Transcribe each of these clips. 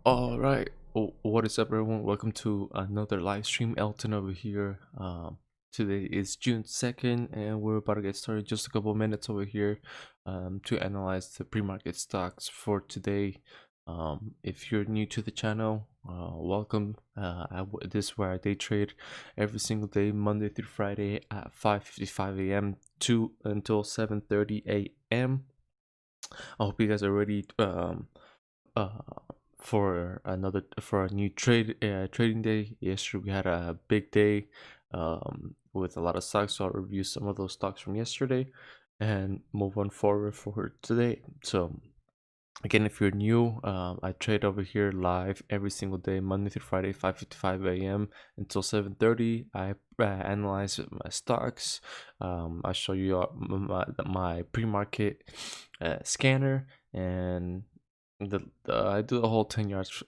All right. What is up, everyone? Welcome to another live stream. Elton over here. Today is June 2nd, and we're about to get started. Just a couple minutes over here to analyze the pre-market stocks for today. If you're new to the channel, welcome. This is where I day trade every single day, Monday through Friday at 5:55 a.m. to until 7:30 a.m. I hope you guys are ready. Uh, for a new trading day. Yesterday we had a big day with a lot of stocks, so I'll review some of those stocks from yesterday and move on forward for today. So again, if you're new, I trade over here live every single day, Monday through Friday, 5:55 a.m. until 7:30. I analyze my stocks. I show you my pre-market scanner, and I do the whole 10 yards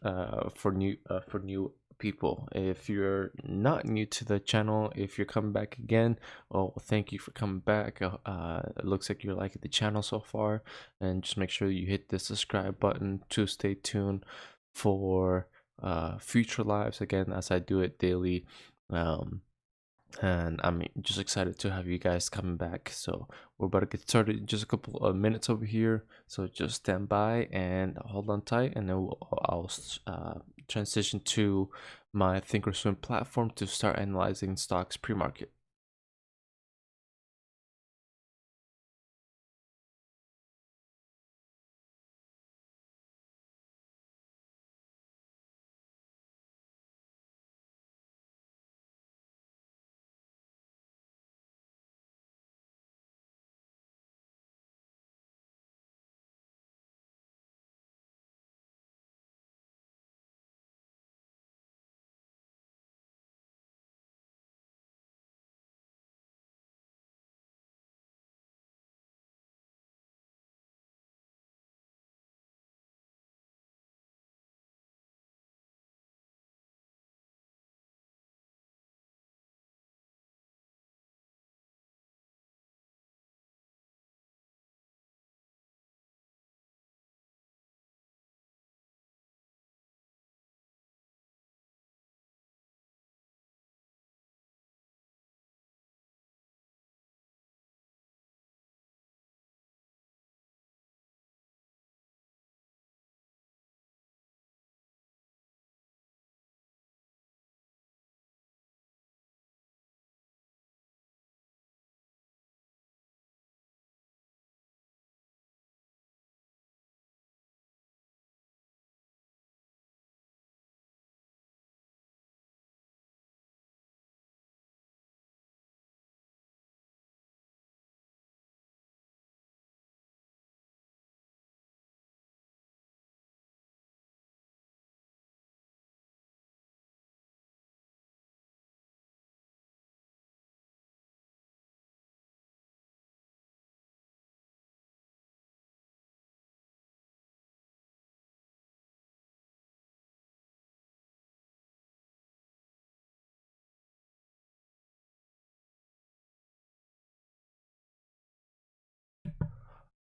for new people. If you're not new to the channel, if you're coming back again, oh, thank you for coming back. It looks like you're liking the channel so far, and just make sure you hit the subscribe button to stay tuned for future lives, again, as I do it daily. And I'm just excited to have you guys coming back. So we're about to get started in just a couple of minutes over here, so just stand by and hold on tight, and then I'll transition to my ThinkorSwim platform to start analyzing stocks pre-market.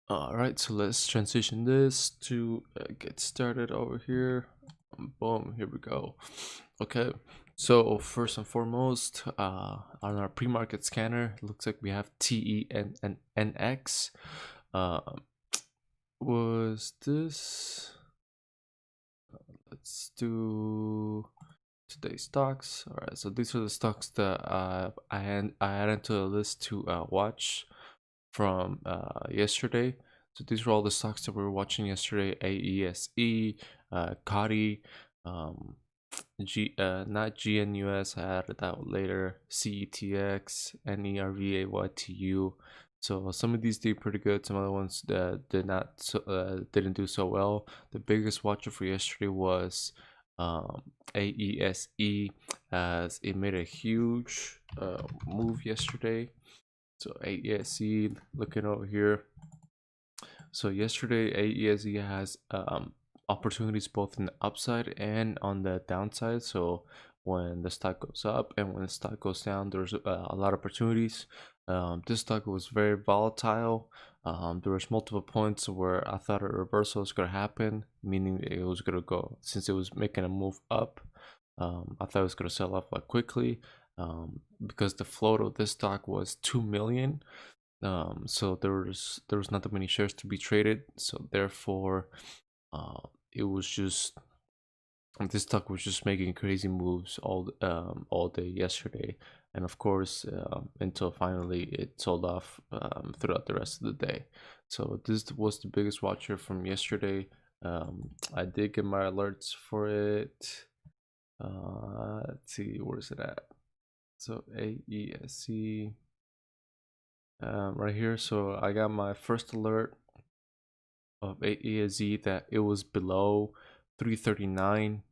All right, so let's transition this to get started over here. Boom, here we go. Okay, so first and foremost, on our pre-market scanner, it looks like we have TENX. Uh, was this? Let's do today's stocks. All right, so these are the stocks that I added to the list to watch from yesterday. So these were all the stocks that we were watching yesterday: AESE, CODI, um, not GNUS. I added that later. CETX, NERVAYTU. So some of these did pretty good. Some other ones that didn't do so well. The biggest watcher for yesterday was AESE, as it made a huge move yesterday. So AESE, looking over here. So yesterday, AESE has opportunities both in the upside and on the downside. So when the stock goes up and when the stock goes down, there's a lot of opportunities. This stock was very volatile. There was multiple points where I thought a reversal was gonna happen, meaning it was gonna go, since it was making a move up. I thought it was gonna sell off like quickly, because the float of this stock was 2 million. So there was not that many shares to be traded. So therefore, it was just, this stock was just making crazy moves all day yesterday, and of course, until finally it sold off throughout the rest of the day. So this was the biggest watcher from yesterday. I did get my alerts for it. Let's see, where is it at? So AESC, right here. So I got my first alert of AESC that it was below 339.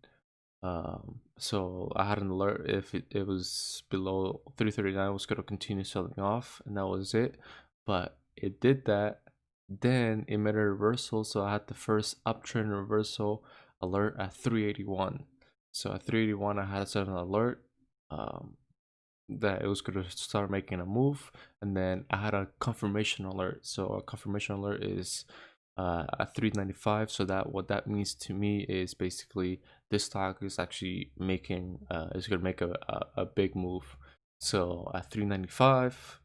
So I had an alert if it was below 339, was going to continue selling off, and that was it. But it did that, then it made a reversal, so I had the first uptrend reversal alert at 381. So at 381 I had set an alert that it was going to start making a move, and then I had a confirmation alert. So a confirmation alert is at 395. So that, what that means to me is basically this stock is actually making is gonna make a big move. So at 395,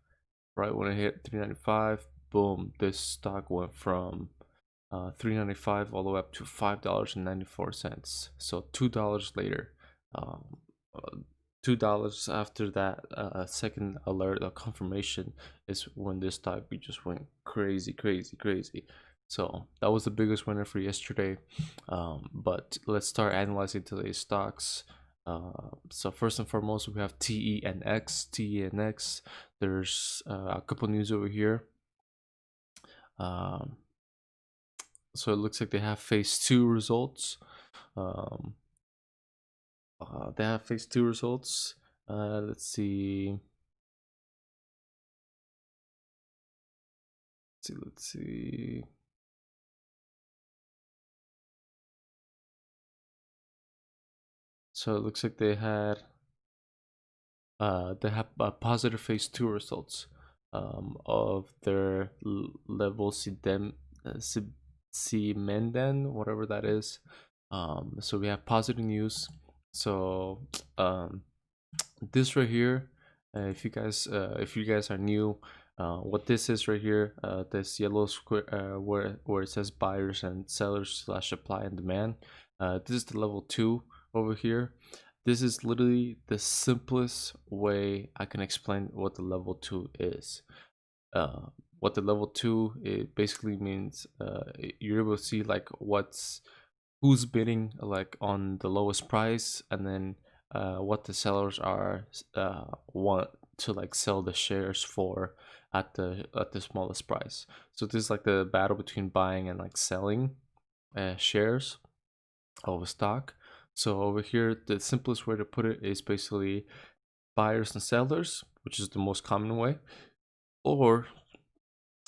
right when I hit 395, boom, this stock went from 395 all the way up to $5.94. So $2 later, um, uh, $2 after that second alert or confirmation is when this stock just went crazy, crazy, crazy. So that was the biggest winner for yesterday. But let's start analyzing today's stocks. So first and foremost, we have TENX. TENX. There's a couple news over here. Um, so it looks like they have phase 2 results. They have phase 2 results. Let's see. Let's see. So it looks like they have positive phase 2 results of their level Cimenden, whatever that is. So we have positive news. So this right here, if you guys are new, what this is right here, this yellow square, where it says buyers and sellers / supply and demand, this is the level 2 over here. This is literally the simplest way I can explain what the level 2 is. What the level 2, it basically means you're able to see like who's bidding like on the lowest price, and then what the sellers are want to like sell the shares for at the smallest price. So this is like the battle between buying and like selling shares of a stock. So over here, the simplest way to put it is basically buyers and sellers, which is the most common way. Or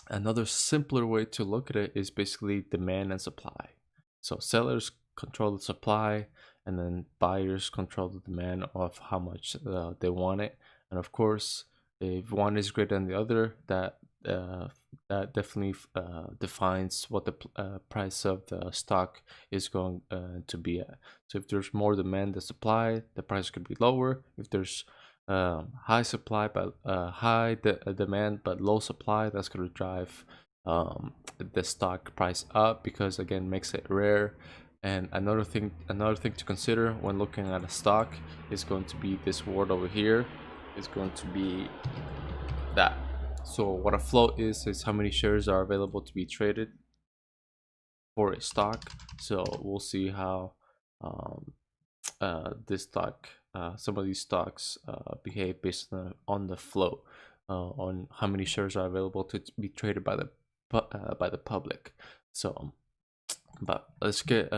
another simpler way to look at it is basically demand and supply. So sellers control the supply, and then buyers control the demand of how much they want it. And of course, if one is greater than the other, that definitely defines what the price of the stock is going to be at. So if there's more demand than supply, the price could be lower. If there's high supply but demand but low supply, that's going to drive the stock price up, because again, makes it rare. And another thing to consider when looking at a stock is going to be this word over here, is going to be that. So what a float is how many shares are available to be traded for a stock. So we'll see how this stock, some of these stocks behave based on the float, on how many shares are available to be traded by the public. So, but let's get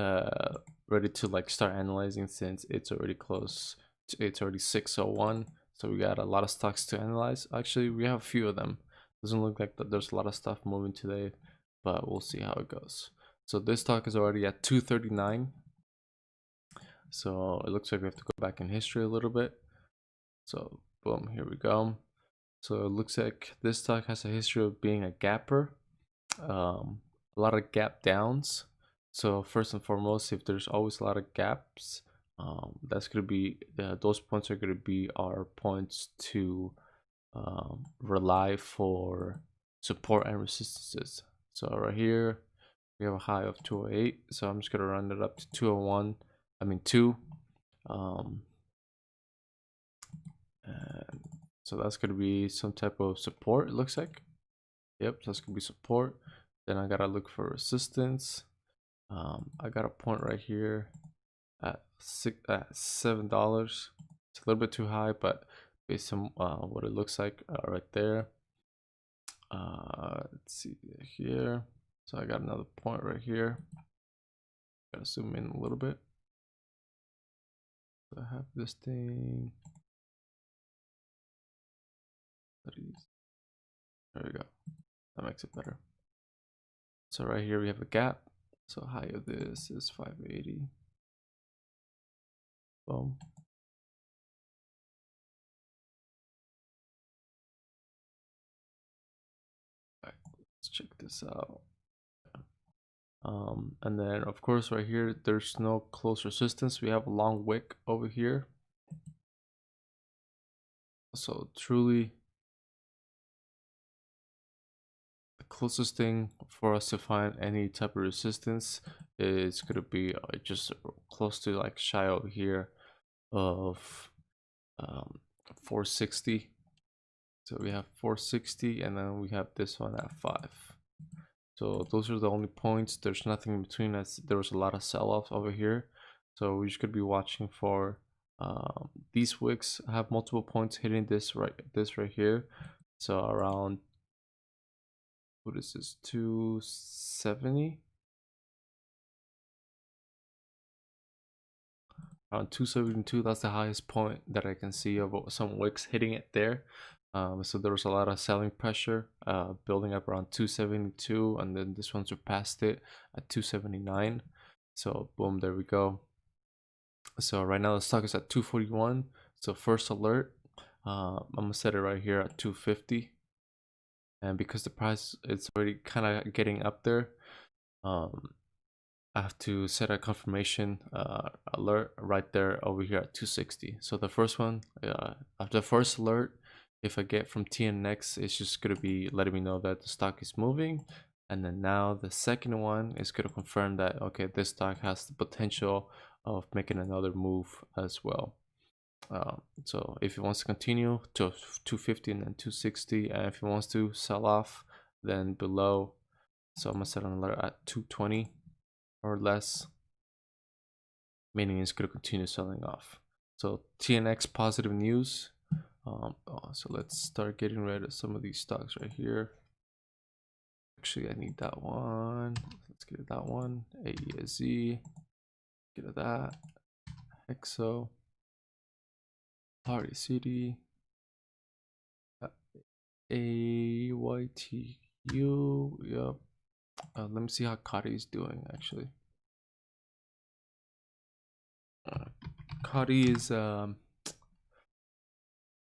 ready to like start analyzing, since it's already close. It's already 6:01, so we got a lot of stocks to analyze. Actually, we have a few of them. Doesn't look like that there's a lot of stuff moving today, but we'll see how it goes. So this stock is already at 239. So it looks like we have to go back in history a little bit. So boom, here we go. So it looks like this stock has a history of being a gapper. a lot of gap downs. So first and foremost, if there's always a lot of gaps, that's gonna be those points are gonna be our points to rely for support and resistances. So right here we have a high of 208, so I'm just gonna round it up to 201. I mean 2. Um, and so that's gonna be some type of support. It looks like. Yep, so that's gonna be support. Then I gotta look for resistance. I got a point right here at $7. It's a little bit too high, but based on what it looks like right there. Let's see here. So I got another point right here. Gotta zoom in a little bit. So I have this thing. There we go. That makes it better. So right here we have a gap. So high of this is 580. Boom. All right, let's check this out. And then of course right here there's no close resistance. We have a long wick over here. So truly the closest thing for us to find any type of resistance is gonna be just close to like shy over here of 460. So we have 460 and then we have this one at 5. So those are the only points. There's nothing in between us. There was a lot of sell-off over here. So we just could be watching for these wicks have multiple points hitting this right here. So around, what is this, 270? Around 272, that's the highest point that I can see of some wicks hitting it there. So there was a lot of selling pressure building up around 272, and then this one surpassed it at 279. So boom, there we go. So right now the stock is at 241. So first alert, I'm gonna set it right here at 250. And because the price is already kind of getting up there, I have to set a confirmation alert right there over here at 260. So the first one, after the first alert, if I get from TNX, it's just gonna be letting me know that the stock is moving. And then now the second one is gonna confirm that, okay, this stock has the potential of making another move as well. So if it wants to continue to 250 and then 260, and if it wants to sell off, then below, so I'm gonna set an alert at 220 or less, meaning it's gonna continue selling off. So TNX positive news. So let's start getting rid of some of these stocks right here. Actually, I need that one. Let's get that one. AESZ. Get rid of that. Hexo. Party City. AYTU. Yep. Let me see how Kari is doing actually. Kari is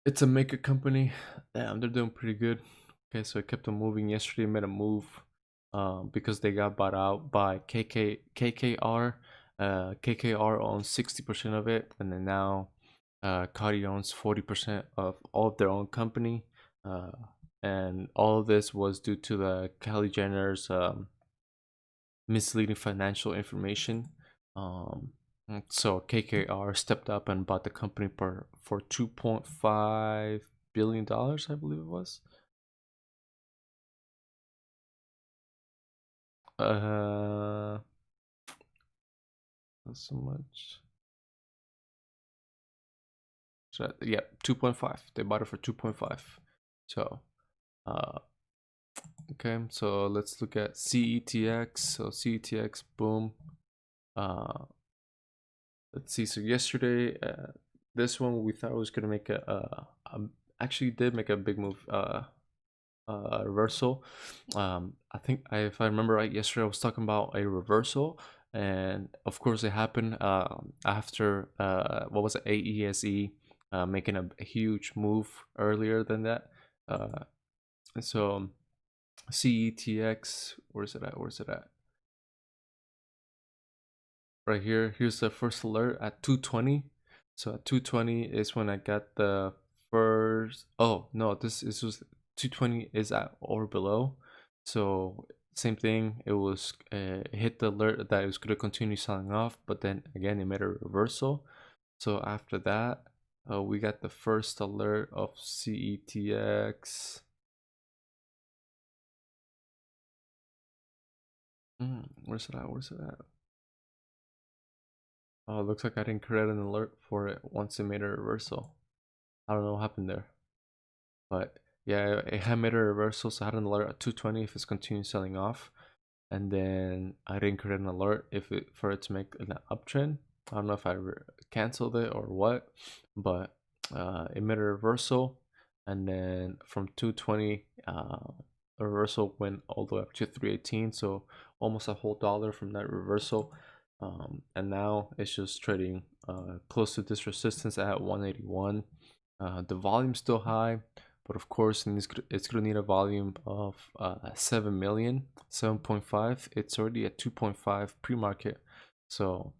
it's a maker company. Damn, they're doing pretty good. Okay, so I kept them moving. Yesterday made a move because they got bought out by KKR. KKR owns 60% of it, and then now Kari owns 40% of all of their own company. And all of this was due to the Kylie Jenner's misleading financial information. So KKR stepped up and bought the company for $2.5 billion, I believe it was. Not so much. So yeah, 2.5. They bought it for 2.5. So okay, so let's look at CETX. So CETX, boom. Let's see. So yesterday, this one we thought was gonna make actually did make a big move. Reversal. I think if I remember right, yesterday I was talking about a reversal, and of course it happened after what was it, AESE making a huge move earlier than that. So CETX. Where's it at? Where's it at? Right here. Here's the first alert at 2:20. So at 2:20 is when I got the first. Oh no, this was 2:20 is at or below. So same thing. It was hit the alert that it was gonna continue selling off, but then again it made a reversal. So after that, we got the first alert of CETX. Where's it at? Where's it at? Oh, it looks like I didn't create an alert for it once it made a reversal. I don't know what happened there. But yeah, it had made a reversal, so I had an alert at 2:20 if it's continuing selling off. And then I didn't create an alert if it for it to make an uptrend. I don't know if I canceled it or what, but it made a reversal. And then from 2:20, a reversal went all the way up to 318, so almost a whole dollar from that reversal. And now it's just trading close to this resistance at 181. The volume's still high, but of course it's going to need a volume of 7 million, 7.5. It's already at 2.5 pre-market. So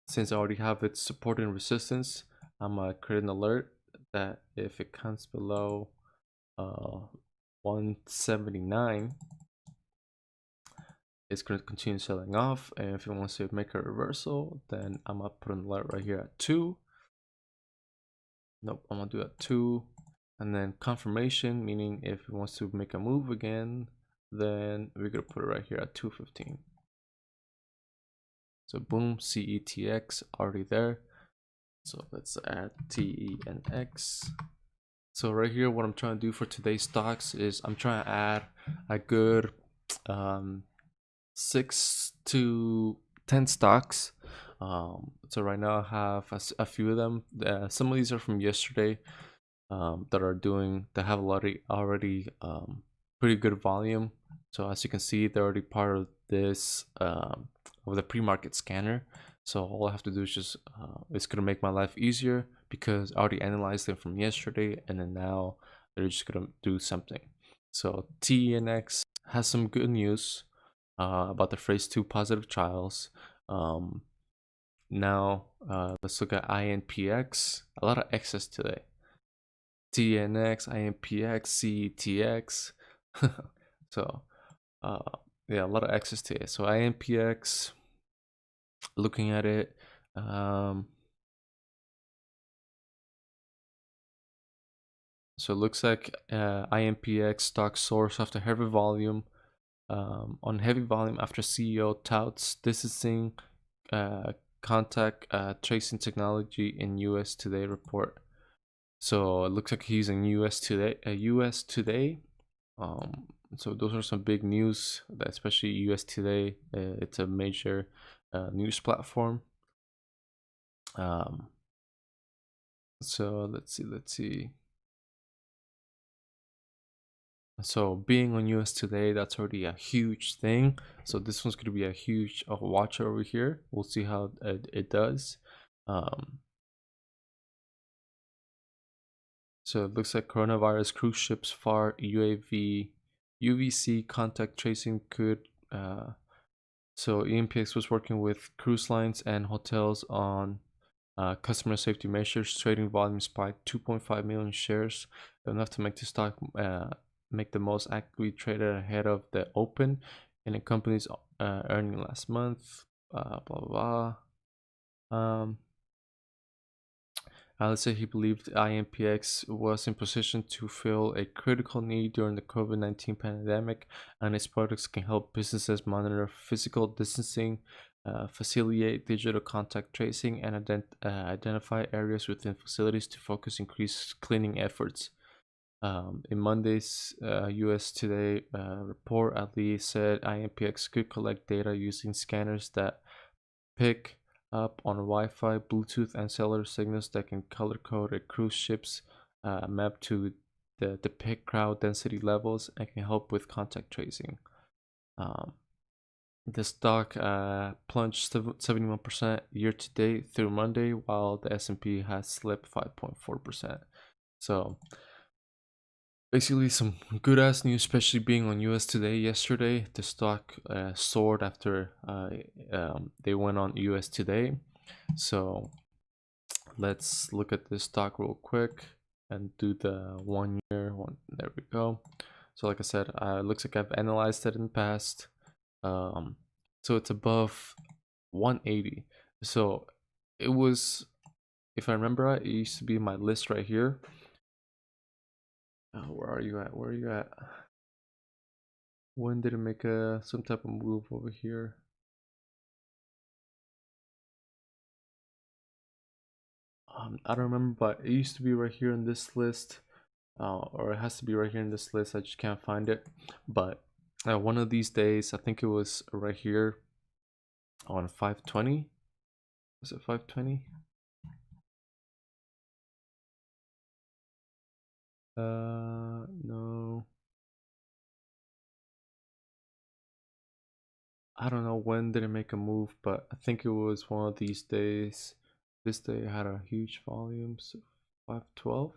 since I already have its support and resistance, I'm going to create an alert that if it comes below 179, it's going to continue selling off. And if it wants to make a reversal, then I'm going to put an alert right here at 2. Nope, I'm going to do at 2. And then confirmation, meaning if it wants to make a move again, then we're going to put it right here at 215. So boom, CETX already there. So let's add TENX. So right here, what I'm trying to do for today's stocks is I'm trying to add a good 6 to 10 stocks. So right now I have a few of them. Some of these are from yesterday that have already pretty good volume. So as you can see, they're already part of this of the pre-market scanner. So all I have to do is just it's gonna make my life easier because I already analyzed them from yesterday, and then now they're just gonna do something. So TNX has some good news about the phase 2 positive trials. Now let's look at INPX. A lot of X's today. TNX, INPX, CTX. So yeah, a lot of X's today. So INPX, looking at it, so it looks like INPX stock soars after heavy volume. On heavy volume after CEO touts distancing contact tracing technology in US Today report. So it looks like he's in US Today. US Today. So those are some big news, especially US Today. It's a major news platform. So let's see. So being on US Today, that's already a huge thing. So this one's going to be a huge watch over here. We'll see how it does. So it looks like coronavirus cruise ships far UVC contact tracing could. So EMPX was working with cruise lines and hotels on customer safety measures. Trading volume spiked 2.5 million shares, enough to make the stock make the most actively traded ahead of the open in the company's earning last month. Blah blah blah. Let's say he believed IMPX was in position to fill a critical need during the COVID-19 pandemic, and its products can help businesses monitor physical distancing, facilitate digital contact tracing, and identify areas within facilities to focus increased cleaning efforts. In Monday's US Today report, Ali said IMPX could collect data using scanners that pick up on Wi-Fi, Bluetooth, and cellular signals that can color code a cruise ship's map to depict crowd density levels and can help with contact tracing. The stock plunged 71% year to date through Monday, while the S&P has slipped 5.4%. So Basically, some good ass news, especially being on US Today yesterday. The stock soared after they went on US Today. So let's look at this stock real quick and do the 1 year one. There we go. So like I said, looks like I've analyzed it in the past. So it's above 180. So it was, if I remember right, it used to be my list right here. Where are you at? Where are you at? When did it make some type of move over here? I don't remember, but it used to be right here in this list, or it has to be right here in this list. I just can't find it. But one of these days, I think it was right here on 520. Was it 520? No. I don't know when did it make a move, but I think it was one of these days. This day had a huge volume, so 512.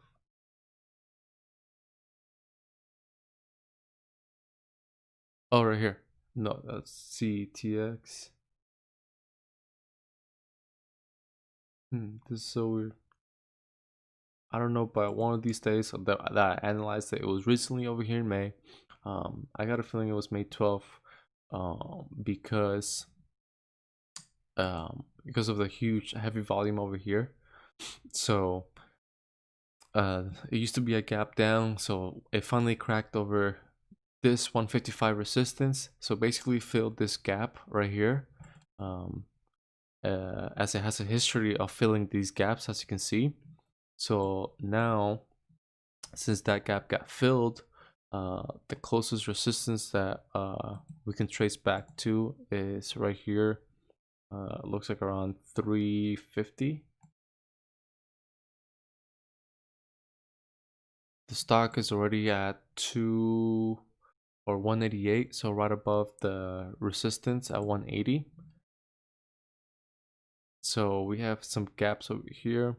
Oh, right here. No, that's CTX. This is so weird. I don't know, but one of these days that I analyzed it, it was recently over here in May. I got a feeling it was May 12th, because of the huge heavy volume over here. So it used to be a gap down, so it finally cracked over this 155 resistance. So basically filled this gap right here. As it has a history of filling these gaps, as you can see. So now, since that gap got filled, the closest resistance that we can trace back to is right here. Looks like around 350. The stock is already at 2 or 188, so right above the resistance at 180. So we have some gaps over here.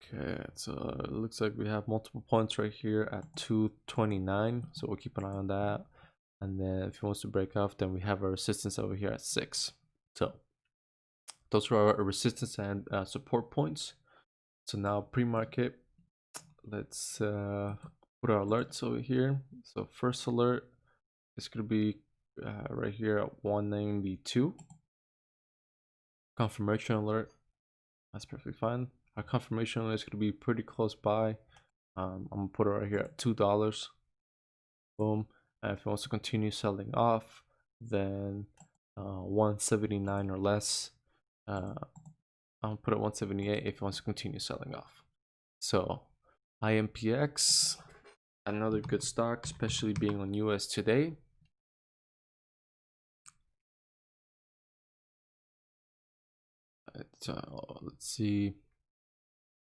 Okay, so it looks like we have multiple points right here at 229, so we'll keep an eye on that. And then if he wants to break off, then we have our resistance over here at 6. So those are our resistance and support points. So now pre-market, let's put our alerts over here. So first alert is going to be right here at 192. Confirmation alert, that's perfectly fine. Our confirmation alert is going to be pretty close by. I'm gonna put it right here at $2. Boom. And if it wants to continue selling off, then 179 or less. I'll put it 178 if it wants to continue selling off. So IMPX, another good stock, especially being on US Today. Let's see.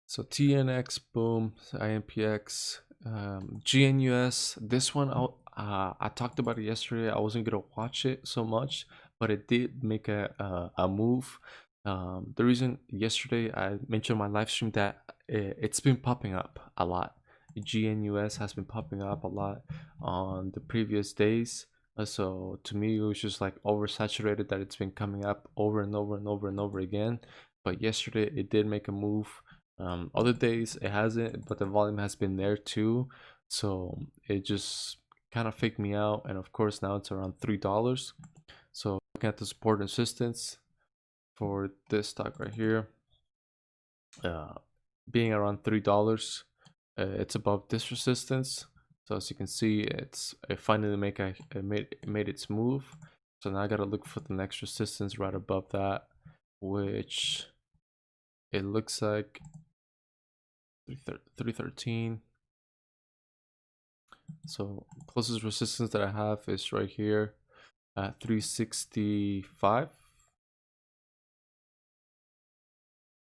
So TNX, boom, IMPX, GNUS. This one, I talked about it yesterday. I wasn't gonna watch it so much, but it did make a move. The reason yesterday I mentioned my live stream that it's been popping up a lot. GNUS has been popping up a lot on the previous days. So to me, it was just like oversaturated that it's been coming up over and over and over and over again. But yesterday it did make a move. Other days it hasn't, but the volume has been there too. So it just kind of faked me out. And of course now it's around $3. So looking at the support and resistance for this stock right here, being around $3, it's above this resistance. So as you can see, it finally made its move. So now I gotta look for the next resistance right above that, which it looks like 313. So closest resistance that I have is right here at 365.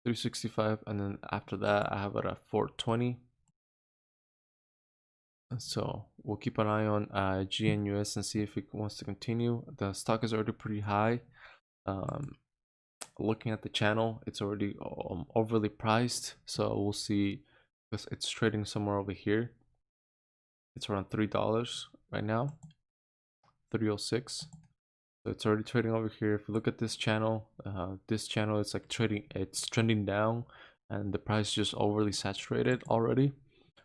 365, and then after that I have it at 420. So we'll keep an eye on GNUS and see if it wants to continue. The stock is already pretty high. looking at the channel, it's already overly priced. So we'll see, because it's trading somewhere over here. It's around $3 right now, 306. So it's already trading over here. If you look at this channel is like trading, it's trending down, and the price is just overly saturated already.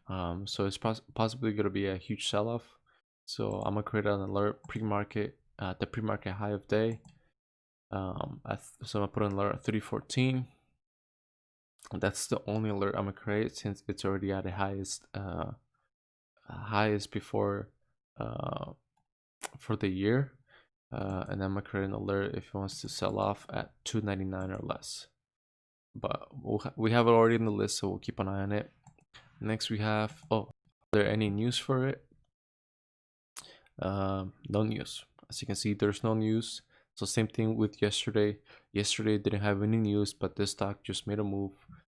So it's possibly going to be a huge sell-off. So I'm gonna create an alert pre-market at the pre-market high of day. So I'm gonna put an alert at 314. That's the only alert I'm gonna create, since it's already at the highest before for the year. And I'm gonna create an alert if it wants to sell off at 299 or less. But we have it already in the list, so we'll keep an eye on it. Next we have, are there any news for it? No news. As you can see, there's no news. So same thing with yesterday. Yesterday didn't have any news, but this stock just made a move.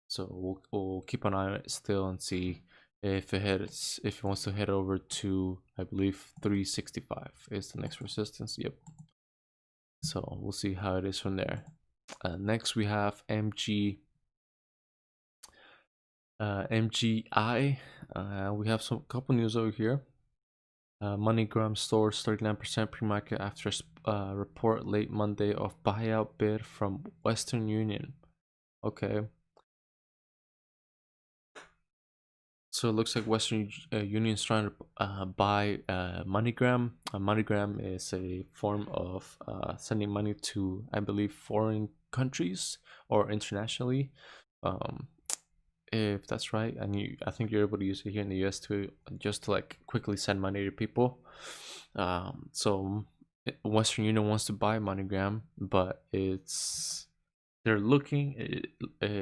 So we'll keep an eye on it still and see if it wants to head over to, I believe 365 is the next resistance. Yep. So we'll see how it is from there. Next we have MGI. We have some couple news over here. MoneyGram stores 39% pre-market after a report late Monday of buyout bid from Western Union. Okay. So it looks like Western Union is trying to buy MoneyGram. MoneyGram is a form of sending money to, I believe, foreign countries or internationally. If that's right, and I think you're able to use it here in the US to just to like quickly send money to people. So Western Union wants to buy MoneyGram, but it's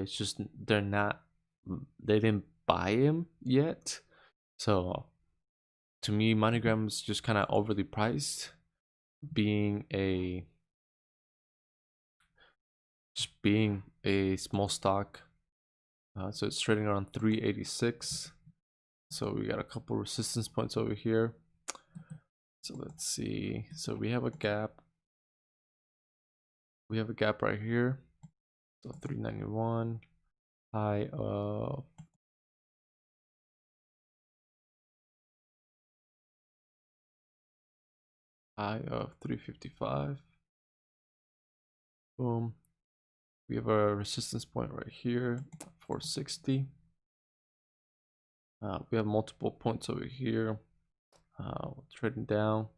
just they didn't buy him yet. So to me, MoneyGram is just kind of overly priced, being a small stock. So it's trading around 386. So we got a couple resistance points over here. So let's see. So we have a gap. We have a gap right here. So 391, high of high of 355. Boom. We have a resistance point right here, 460. We have multiple points over here. Trading down.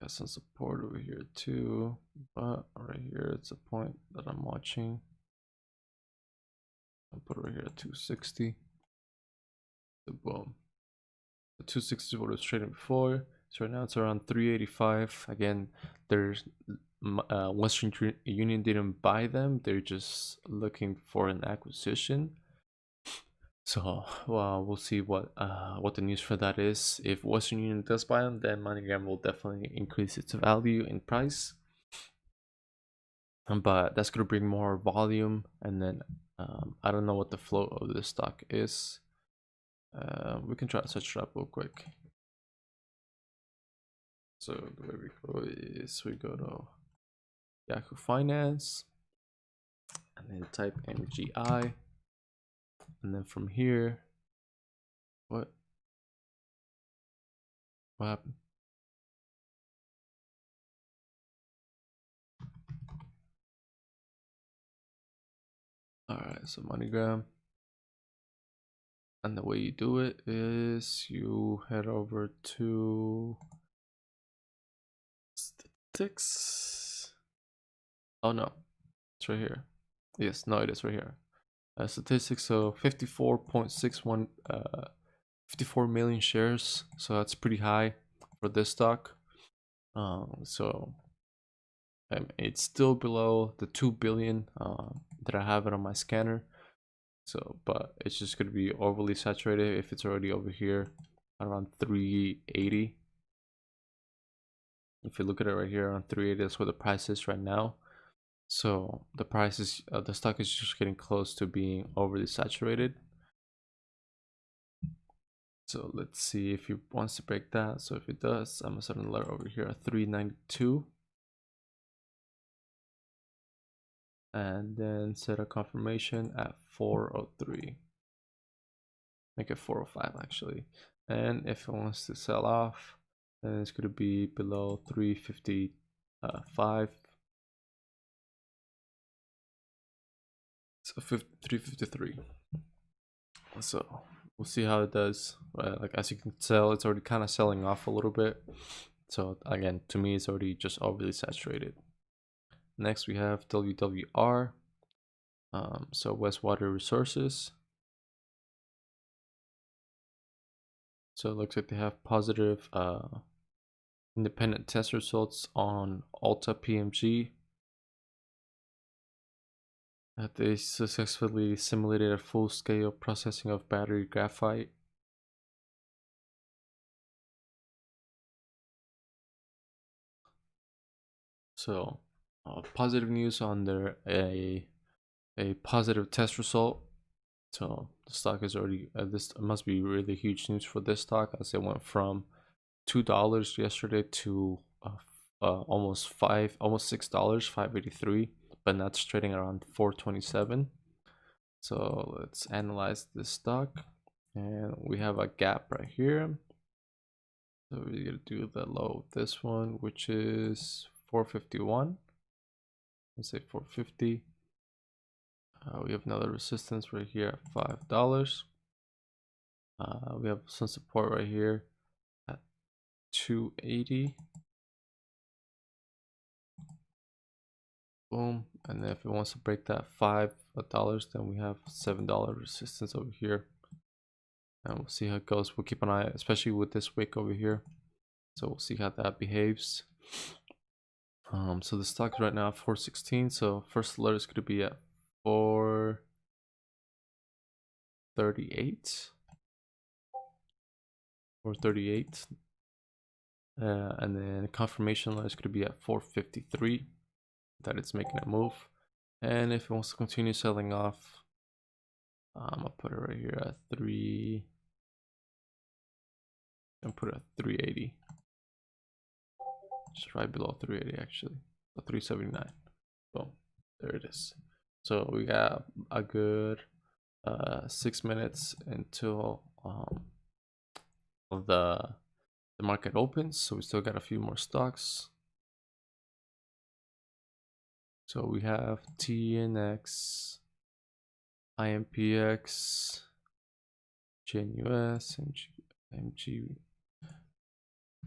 Got some support over here too, but right here it's a point that I'm watching. I'll put it right here at 260. So boom. The 260 is what it was trading before. So right now it's around 385. Again, there's Western Union didn't buy them. They're just looking for an acquisition. So we'll see what the news for that is. If Western Union does buy them, then MoneyGram will definitely increase its value in price. But that's gonna bring more volume, and then I don't know what the flow of this stock is. We can try to search it up real quick. So the way we go is we go to Yahoo Finance and then type MGI, and then from here, what happened? All right, so MoneyGram, and the way you do it is you head over to statistics. Oh no, it's right here. Yes, no, it is right here. Statistics. So 54.61 54 million shares, so that's pretty high for this stock. So it's still below the 2 billion that I have it on my scanner. So, but it's just going to be overly saturated if it's already over here around 380. If you look at it right here around 380, that's where the price is right now. So the price is the stock is just getting close to being overly saturated. So let's see if it wants to break that. So if it does, I'm gonna set an alert over here at 392. and then set a confirmation at 403. Make it 405 actually. And if it wants to sell off, then it's going to be below 355. So 353. So we'll see how it does. Like as you can tell, it's already kind of selling off a little bit. So again, to me, it's already just overly saturated. Next, we have WWR. So Westwater Resources. So it looks like they have positive independent test results on Alta PMG. That they successfully simulated a full-scale processing of battery graphite. So positive news on their a positive test result. So the stock is already this must be really huge news for this stock, as it went from $2 yesterday to almost $6, 583, but now it's trading around 427. So let's analyze this stock, and we have a gap right here. So we're gonna do the low of this one, which is 451. Let's say 450. We have another resistance right here at $5. We have some support right here at 280. Boom. And then if it wants to break that $5, then we have $7 resistance over here. And we'll see how it goes. We'll keep an eye, especially with this wick over here. So we'll see how that behaves. So the stock is right now at 416. So first alert is going to be at 438. 438. And then confirmation alert is going to be at 453. That it's making a move. And if it wants to continue selling off, I'm gonna put it right here at 3 and put it at 380. Just right below 380 actually. So 379. Boom. There it is. So we got a good 6 minutes until the market opens. So we still got a few more stocks. So we have TNX, IMPX, JNUS,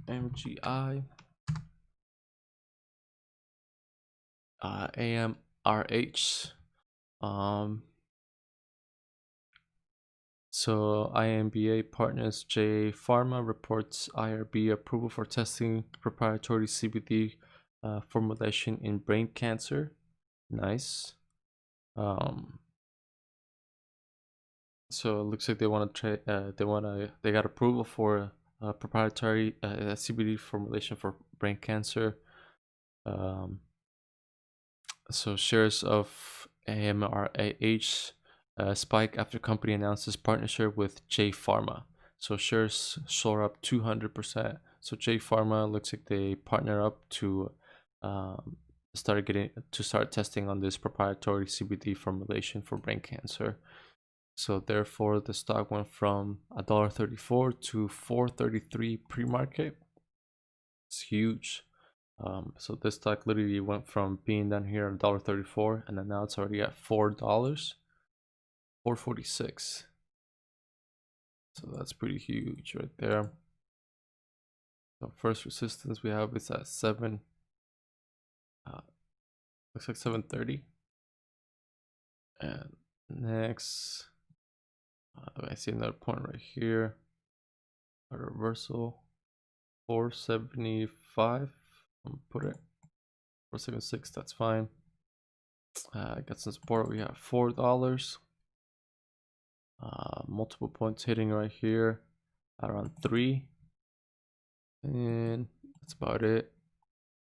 MGI, AMRH. So IMBA partners J Pharma reports IRB approval for testing proprietary CBD formulation in brain cancer. Nice. So it looks like they want to try. They got approval for proprietary CBD formulation for brain cancer. So shares of AMRH spike after company announces partnership with J Pharma. So shares soar up 200%. So J Pharma looks like they partner up to start testing on this proprietary CBD formulation for brain cancer. So therefore, the stock went from $1.34 to $4.33 pre-market. It's huge. So this stock literally went from being down here at $1.34, and then now it's already at $4, $4.46. So that's pretty huge right there. So first resistance we have is at 7. Looks like 730. And next, I see another point right here. A reversal, 475. Put it 476. That's fine. Got some support. We have $4. Multiple points hitting right here around 3, and that's about it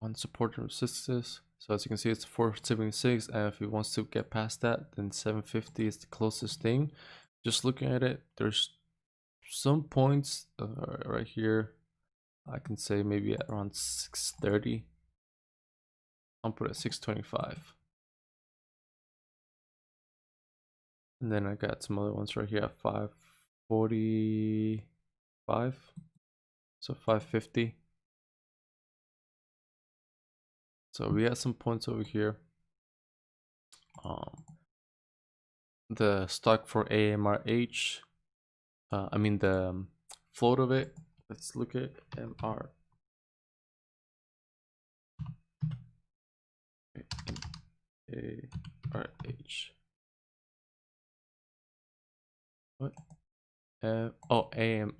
on support and resistance. So as you can see, it's 476, and if it wants to get past that, then 750 is the closest thing. Just looking at it, there's some points right here. I can say maybe at around 630. I'll put it at 625. And then I got some other ones right here at 545. So 550. So we got some points over here. The stock for AMRH, I mean the float of it. Let's look at MRH. What? Oh, AMRH.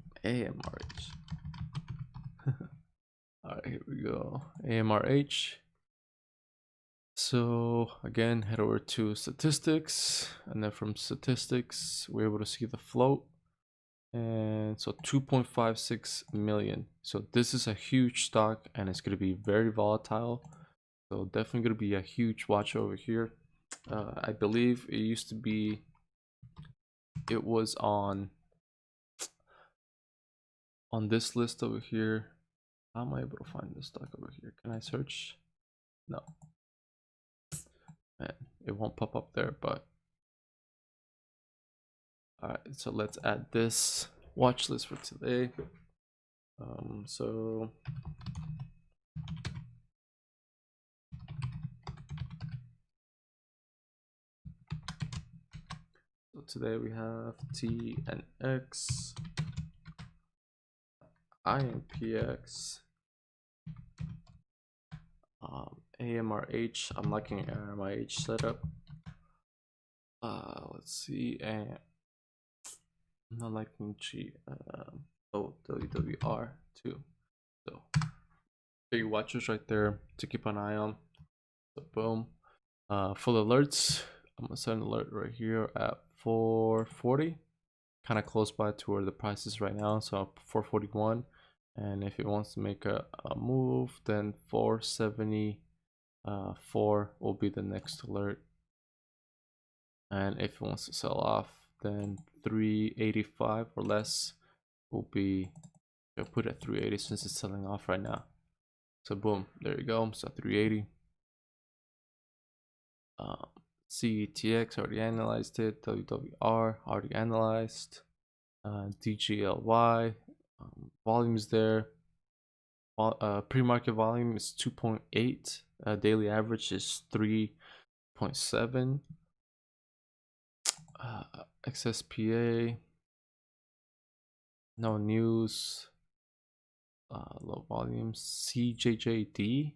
All right, here we go. AMRH. So again, head over to statistics, and then from statistics, we're able to see the float. And so 2.56 million. So this is a huge stock, and it's going to be very volatile. So definitely going to be a huge watch over here. I believe it used to be, it was on this list over here. How am I able to find this stock over here? Can I search? No. Man, it won't pop up there, but all right, so let's add this watch list for today. So today we have TNX, IMPX, AMRH. I'm liking AMRH setup. Let's see, and I'm not liking WWR too. So big watches right there to keep an eye on. So boom. For the alerts, I'm gonna set an alert right here at 440, kind of close by to where the price is right now. So 441, and if it wants to make a move, then 474 will be the next alert. And if it wants to sell off, then 385 or less will be, I'll put it at 380 since it's selling off right now. So boom, there you go. So 380. CETX already analyzed it. WWR already analyzed. DGLY volumes there. Pre-market volume is 2.8. Daily average is 3.7. XSPA, no news. Low volume. CJJD,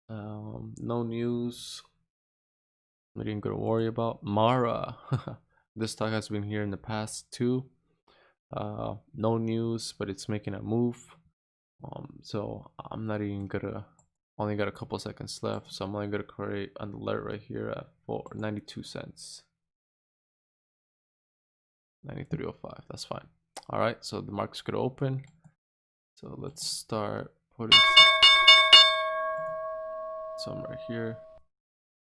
no news. Not even gonna worry about. Mara, this stock has been here in the past too. No news, but it's making a move. So I'm not even gonna, only got a couple seconds left, so I'm only gonna create an alert right here at 92 cents. 93.05, that's fine. All right, so the market's gonna open. So let's start putting some right here.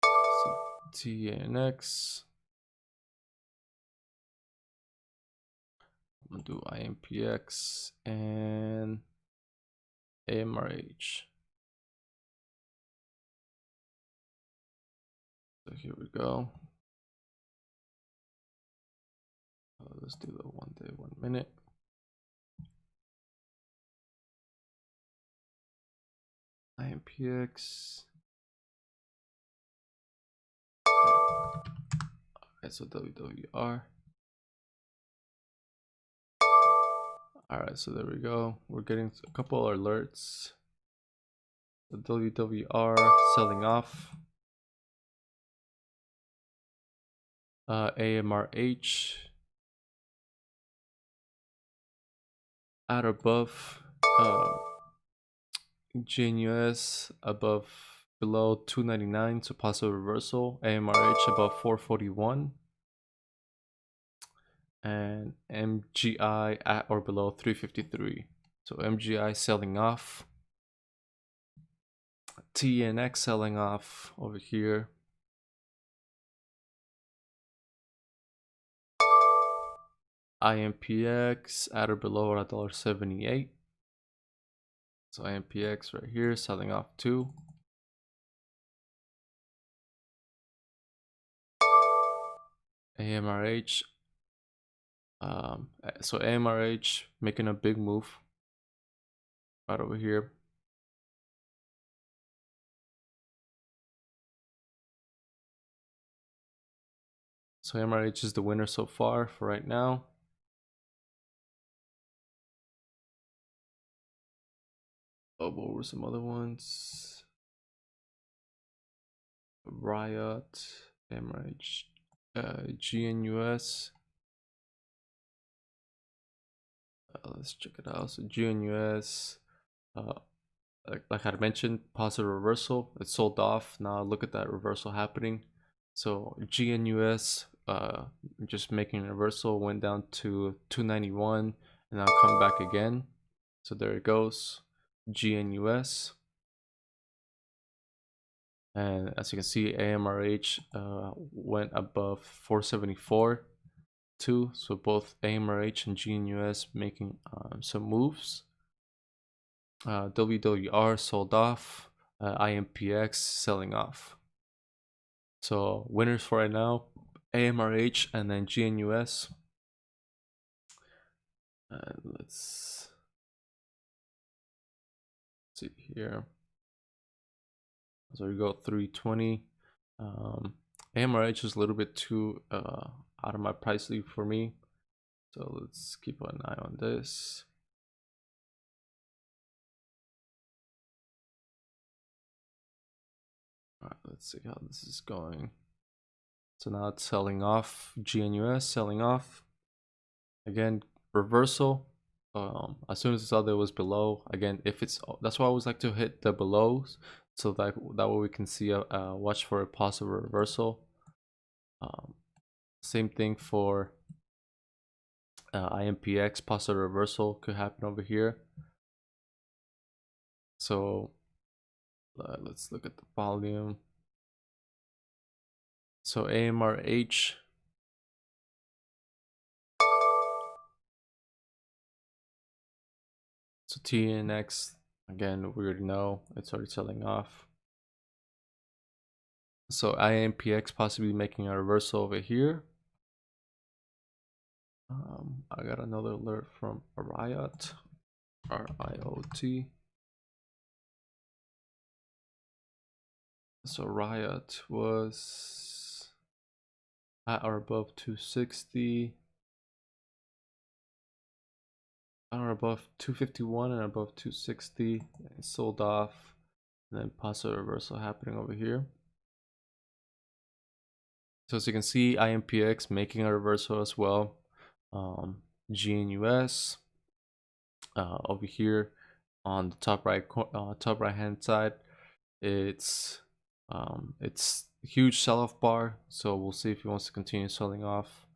So TNX. I'm gonna do IMPX and AMRH. So here we go. Let's do the 1 day, 1 minute. IMPX. Okay, so WWR. All right, so there we go. We're getting a couple alerts. The WWR selling off. AMRH at above. GNUS above, below 299, so possible reversal. AMRH above 441. And MGI at or below 353. So MGI selling off. TNX selling off over here. IMPX at or below $1.78. So IMPX right here selling off too. AMRH. So AMRH making a big move right over here. So AMRH is the winner so far for right now. Oh, what were some other ones? Riot, AMRH, GNUS. Let's check it out. So GNUS, like I mentioned, positive reversal. It sold off. Now look at that reversal happening. So GNUS, just making a reversal, went down to 291 and now come back again. So there it goes, GNUS. And as you can see, AMRH went above 474 too. So both AMRH and GNUS making some moves. WWR sold off, IMPX selling off. So winners for right now, AMRH and then GNUS. And let's see here. So we go 320. AMRH is a little bit too out of my price league for me. So let's keep an eye on this. All right, let's see how this is going. So now it's selling off. GNUS selling off. Again, reversal. As soon as I saw that it was below, again, if it's, that's why I always like to hit the belows, so that way we can see a watch for a possible reversal. Same thing for IMPX, positive reversal could happen over here. So let's look at the volume. So AMRH, so TNX, again, we already know it's already selling off. So IMPX possibly making a reversal over here. I got another alert from Riot, RIOT. So Riot was at or above 260, at or above 251 and above 260. It sold off, and then positive reversal happening over here. So as you can see, IMPX making a reversal as well. GNUS over here on the top right hand side, it's huge sell-off bar, so we'll see if he wants to continue selling off.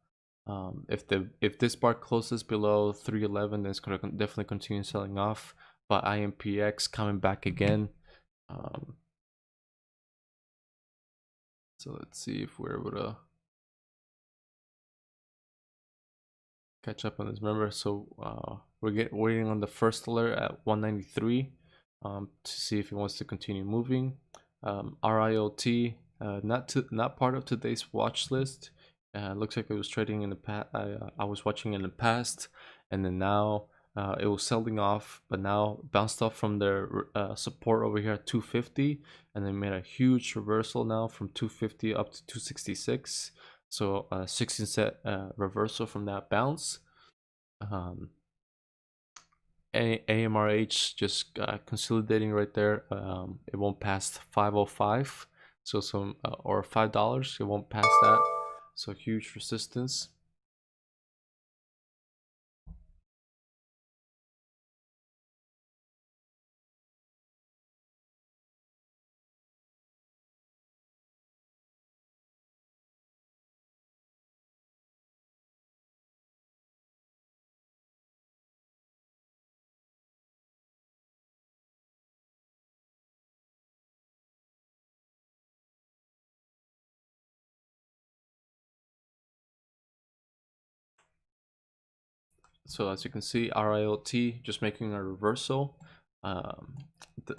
If this bar closes below 311, then it's going to definitely continue selling off. But IMPX coming back again. So let's see if we're able to catch up on this. Remember, so we're waiting on the first alert at 193 to see if he wants to continue moving. RIOT, not part of today's watch list. Looks like it was trading in the past. I was watching in the past, and then now it was selling off, but now bounced off from their support over here at 250, and then made a huge reversal now from 250 up to 266. So 16 set reversal from that bounce. AMRH just consolidating right there. It won't pass 505, so some or $5. It won't pass that. So huge resistance. So as you can see, RIOT just making a reversal.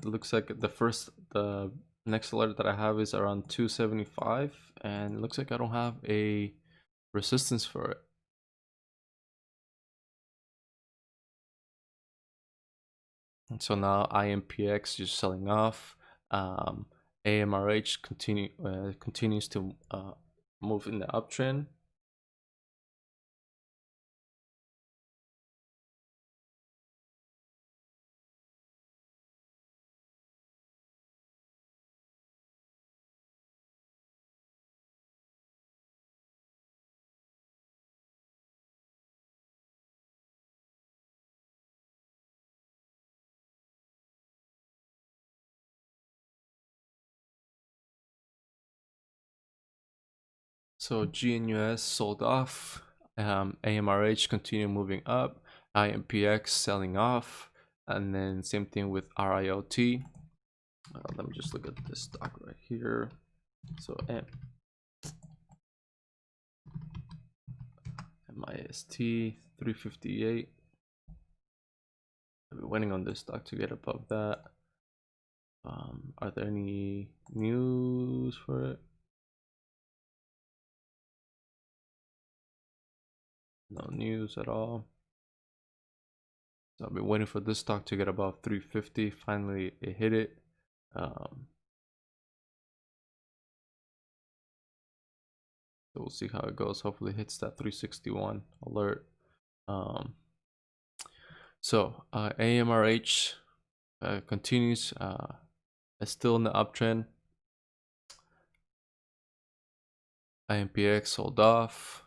Looks like the next alert that I have is around 275, and it looks like I don't have a resistance for it. And so now IMPX is selling off. AMRH continues to move in the uptrend. So GNUS sold off. AMRH continue moving up. IMPX selling off, and then same thing with RIOT. Let me just look at this stock right here. So MIST 358. I've been waiting on this stock to get above that. Are there any news for it? No news at all. So I've been waiting for this stock to get above 350. Finally, it hit it. So we'll see how it goes. Hopefully it hits that 361 alert. So AMRH continues. It's still in the uptrend. IMPX sold off.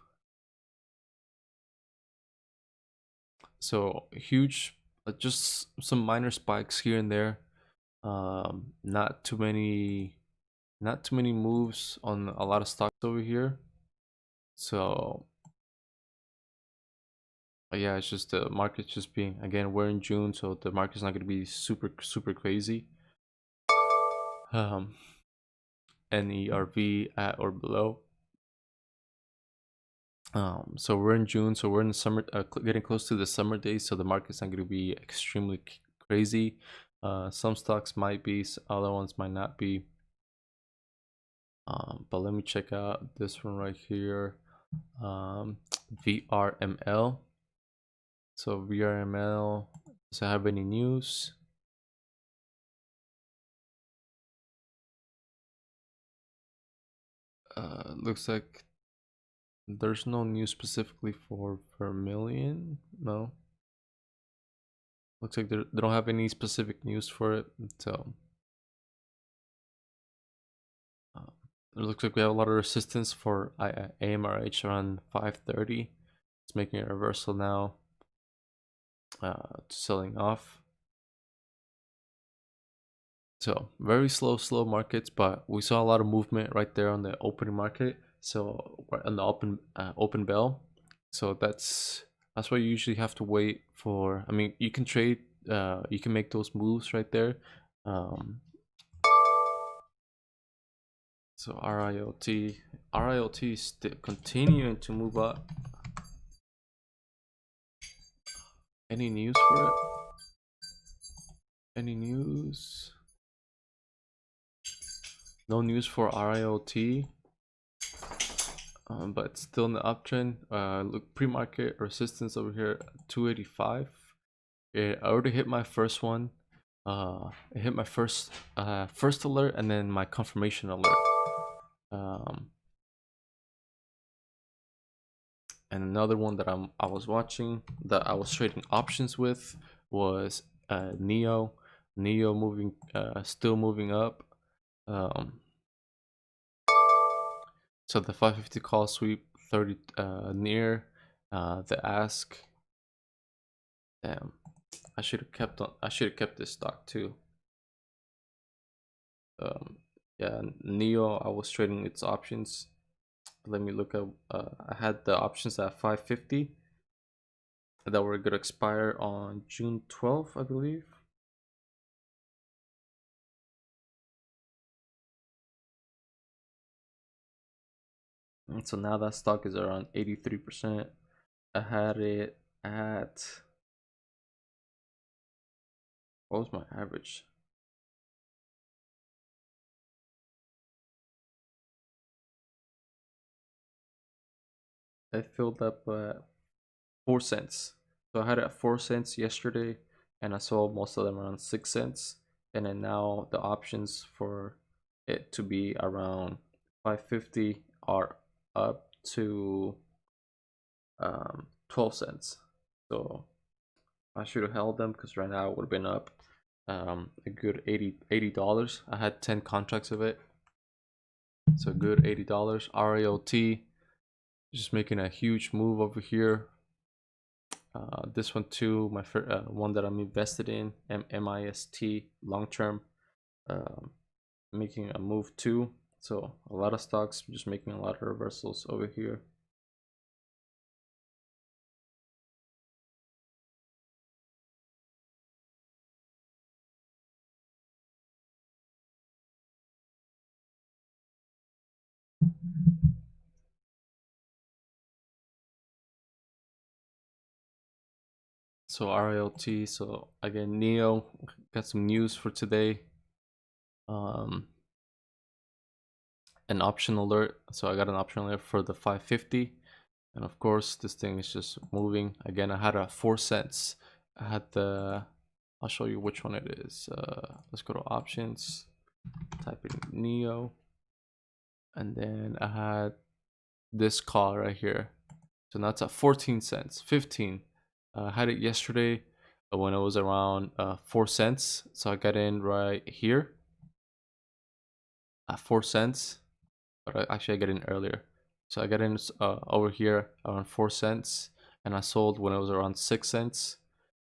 So huge, just some minor spikes here and there. Not too many moves on a lot of stocks over here. So yeah, it's just the market's just being, again, we're in June, so the market's not going to be super crazy. NERV at or below. So we're in June, so we're in the summer, getting close to the summer days, so the market's not going to be extremely crazy. Some stocks might be, other ones might not be. But let me check out this one right here. VRML. So VRML, does it have any news? Looks like there's no news specifically for Vermilion. No. Looks like they don't have any specific news for it. So it looks like we have a lot of resistance for AMRH around 530. It's making a reversal now, selling off. So very slow markets, but we saw a lot of movement right there on the opening market. So on the open bell. So that's why you usually have to wait for. I mean, you can trade. You can make those moves right there. So RIOT is still continuing to move up. Any news for it? Any news? No news for RIOT. But it's still in the uptrend. Look, pre-market resistance over here, 285. I already hit my first one. It hit my first alert, and then my confirmation alert. And another one that I was watching, that I was trading options with, was Neo moving, still moving up. So the 550 call sweep, 30 near the ask. Damn, I should have kept this stock too. Yeah, Neo, I was trading its options. Let me look at, I had the options at 550 that were going to expire on June 12th, I believe. And so now that stock is around 83%. I had it at, what was my average? I filled up 4 cents. So I had it at 4 cents yesterday, and I sold most of them around 6 cents. And then now the options for it to be around 550 are up to 12 cents. So I should have held them because right now it would have been up a good $80. I had 10 contracts of it, so a good $80. RALT just making a huge move over here. This one too, my one that I'm invested in, MIST long term, making a move too. So a lot of stocks just making a lot of reversals over here. So RALT, so again, Neo got some news for today. An option alert. So I got an option alert for the 550, and of course this thing is just moving. Again, I had a 4 cents. I had the, I'll show you which one it is. Let's go to options, type in Neo, and then I had this call right here. So now it's at 14 cents, 15. I had it yesterday when it was around 4 cents. So I got in right here at 4 cents, but actually I got in earlier. So I got in over here around 4 cents, and I sold when it was around 6 cents,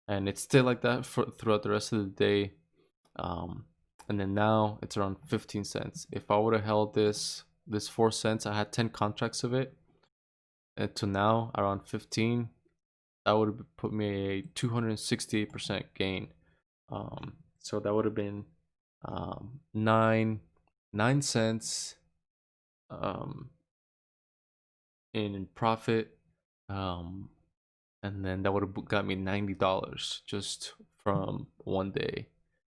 and it's still like that throughout the rest of the day. And then now it's around 15 cents. If I would have held this 4 cents, I had 10 contracts of it, and to now around 15, that would have put me a 268% gain. So that would have been 9 cents in profit, and then that would have got me $90 just from one day.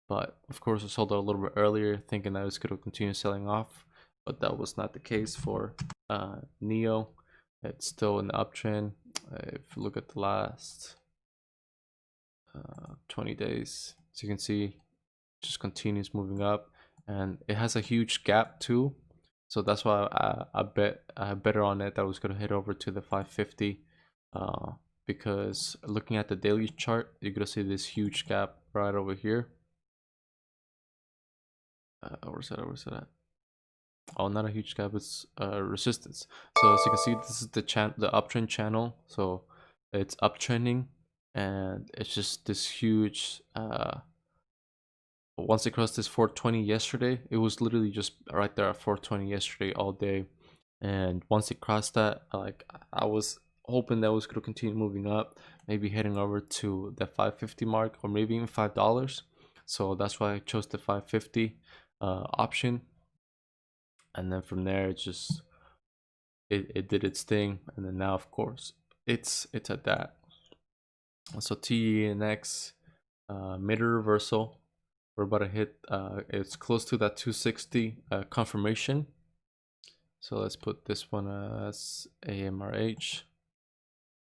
But of course I sold it a little bit earlier thinking that it was going to continue selling off, but that was not the case for Neo. It's still in the uptrend. If you look at the last 20 days, as you can see, it just continues moving up, and it has a huge gap too. So that's why I better on it that I was going to head over to the 550, because looking at the daily chart, you're going to see this huge gap right over here. Where's that at? Oh, not a huge gap, it's resistance. So as you can see, this is the uptrend channel. So it's uptrending, and it's just this huge once it crossed this 420 yesterday, it was literally just right there at 420 yesterday all day. And once it crossed that, like, I was hoping that was going to continue moving up, maybe heading over to the 550 mark, or maybe even $5. So that's why I chose the 550 option. And then from there, it did its thing, and then now of course it's at that. So TENX mid reversal, we're about to hit it's close to that 260 confirmation. So let's put this one as AMRH.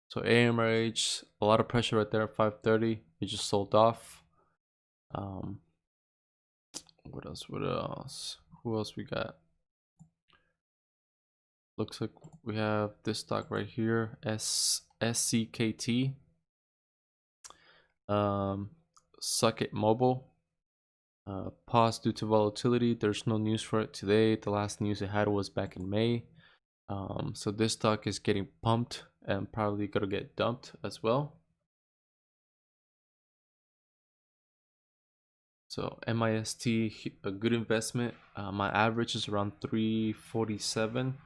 So AMRH, a lot of pressure right there at 530. It just sold off. What else? Who else we got? Looks like we have this stock right here, SCKT. Suck Mobile. Pause due to volatility. There's no news for it today. The last news it had was back in May. So this stock is getting pumped and probably gonna get dumped as well. So MIST, a good investment. My average is around 347.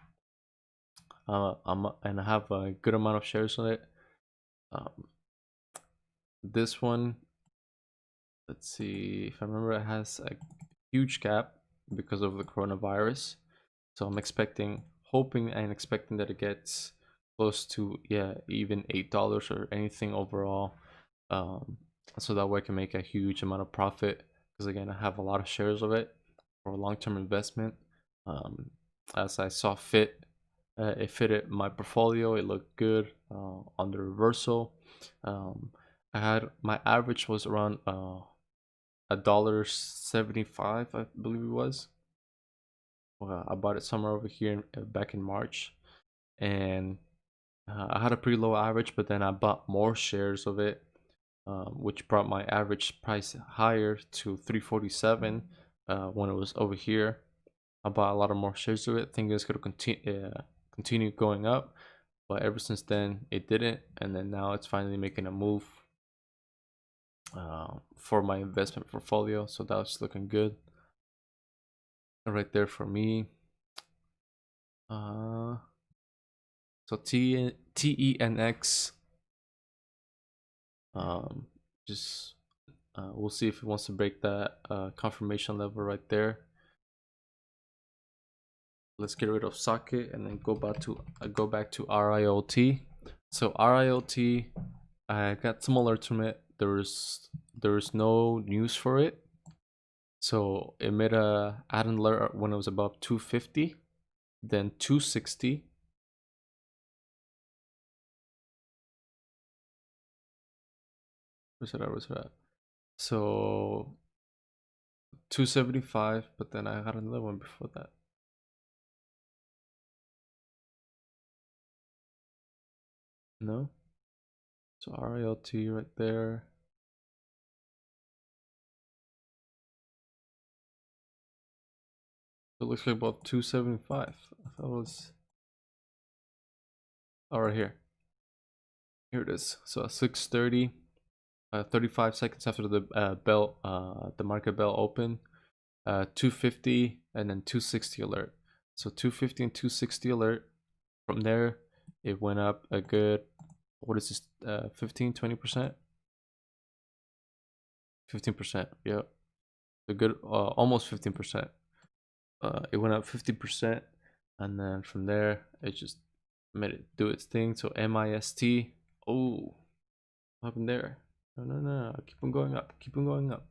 And I have a good amount of shares on it. This one, let's see if I remember, it has a huge gap because of the coronavirus. So I'm hoping and expecting that it gets close to, yeah, even $8 or anything overall. So that way I can make a huge amount of profit, because again, I have a lot of shares of it for long-term investment, as I saw fit It fitted my portfolio. It looked good on the reversal. Um, I had my average was around $1.75, I believe it was. I bought it somewhere over here back in March, and I had a pretty low average, but then I bought more shares of it, which brought my average price higher to 347 when it was over here. I bought a lot of more shares of it, thinking it's gonna continue going up, but ever since then it didn't, and then now it's finally making a move for my investment portfolio. So that's looking good right there for me. So TENX, just we'll see if it wants to break that confirmation level right there. Let's get rid of socket and then go back to RIOT. So RIOT, I got some alerts from it. There is no news for it. So it made a add an alert when it was above 250, then 260. Where's that? So 275, but then I had another one before that. No. So RILT right there. It looks like about 275. I thought it was. Oh, right here. Here it is. So 6:30, 35 seconds after the bell, the market bell opened, 250 and then 260 alert. So 250 and 260 alert. From there, it went up a good, what is this, 15, 20%? 15%, yeah. A good, almost 15%. It went up 50%, and then from there, it just made it do its thing. So MIST, oh, what happened there? No, keep on going up, keep on going up.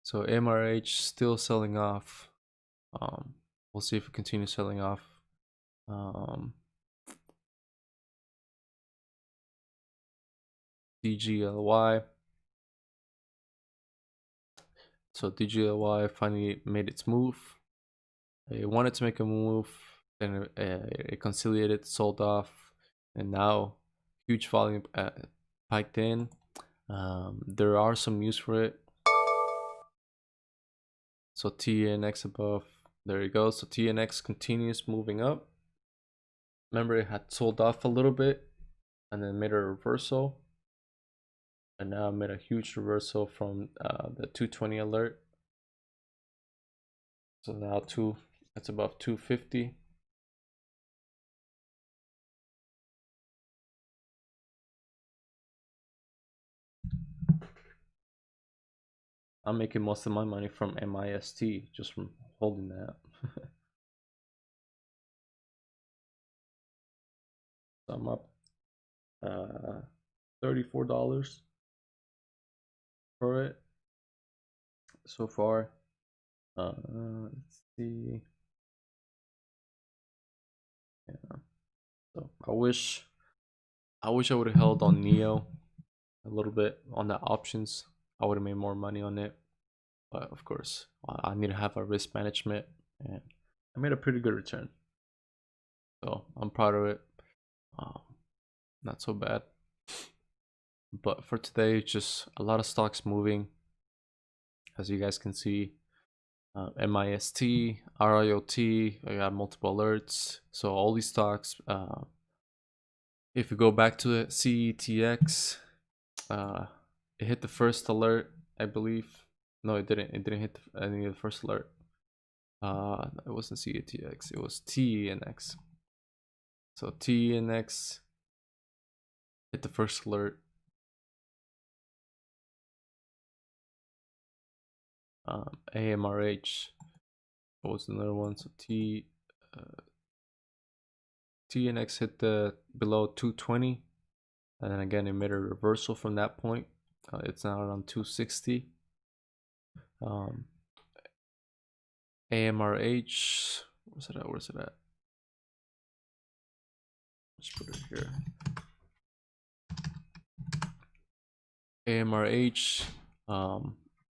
So MRH still selling off. We'll see if it continues selling off. DGLY. So DGLY finally made its move. It wanted to make a move, then it conciliated, sold off, and now huge volume piked in. There are some news for it. So TNX above, there you go. So TNX continues moving up. Remember, it had sold off a little bit and then made a reversal, and now made a huge reversal from the 220 alert. So now that's above 250. I'm making most of my money from MIST, just from holding that. So I'm up $34 for it so far. Let's see. Yeah. So I wish I would have held on Neo a little bit on the options. I would have made more money on it, but of course I need to have a risk management, and I made a pretty good return. So I'm proud of it. Not so bad. But for today, just a lot of stocks moving, as you guys can see. MIST, RIOT, I got multiple alerts. So all these stocks, if you go back to the CETX, it hit the first alert, I believe. No, it didn't. It didn't hit any of the first alert. It wasn't CETX. It was TNX. So TNX hit the first alert. AMRH. What was another one? So TNX hit the below 220, and then again it made a reversal from that point. It's now around 260. AMRH. Where's it at? Where's it at? Let's put it here. AMRH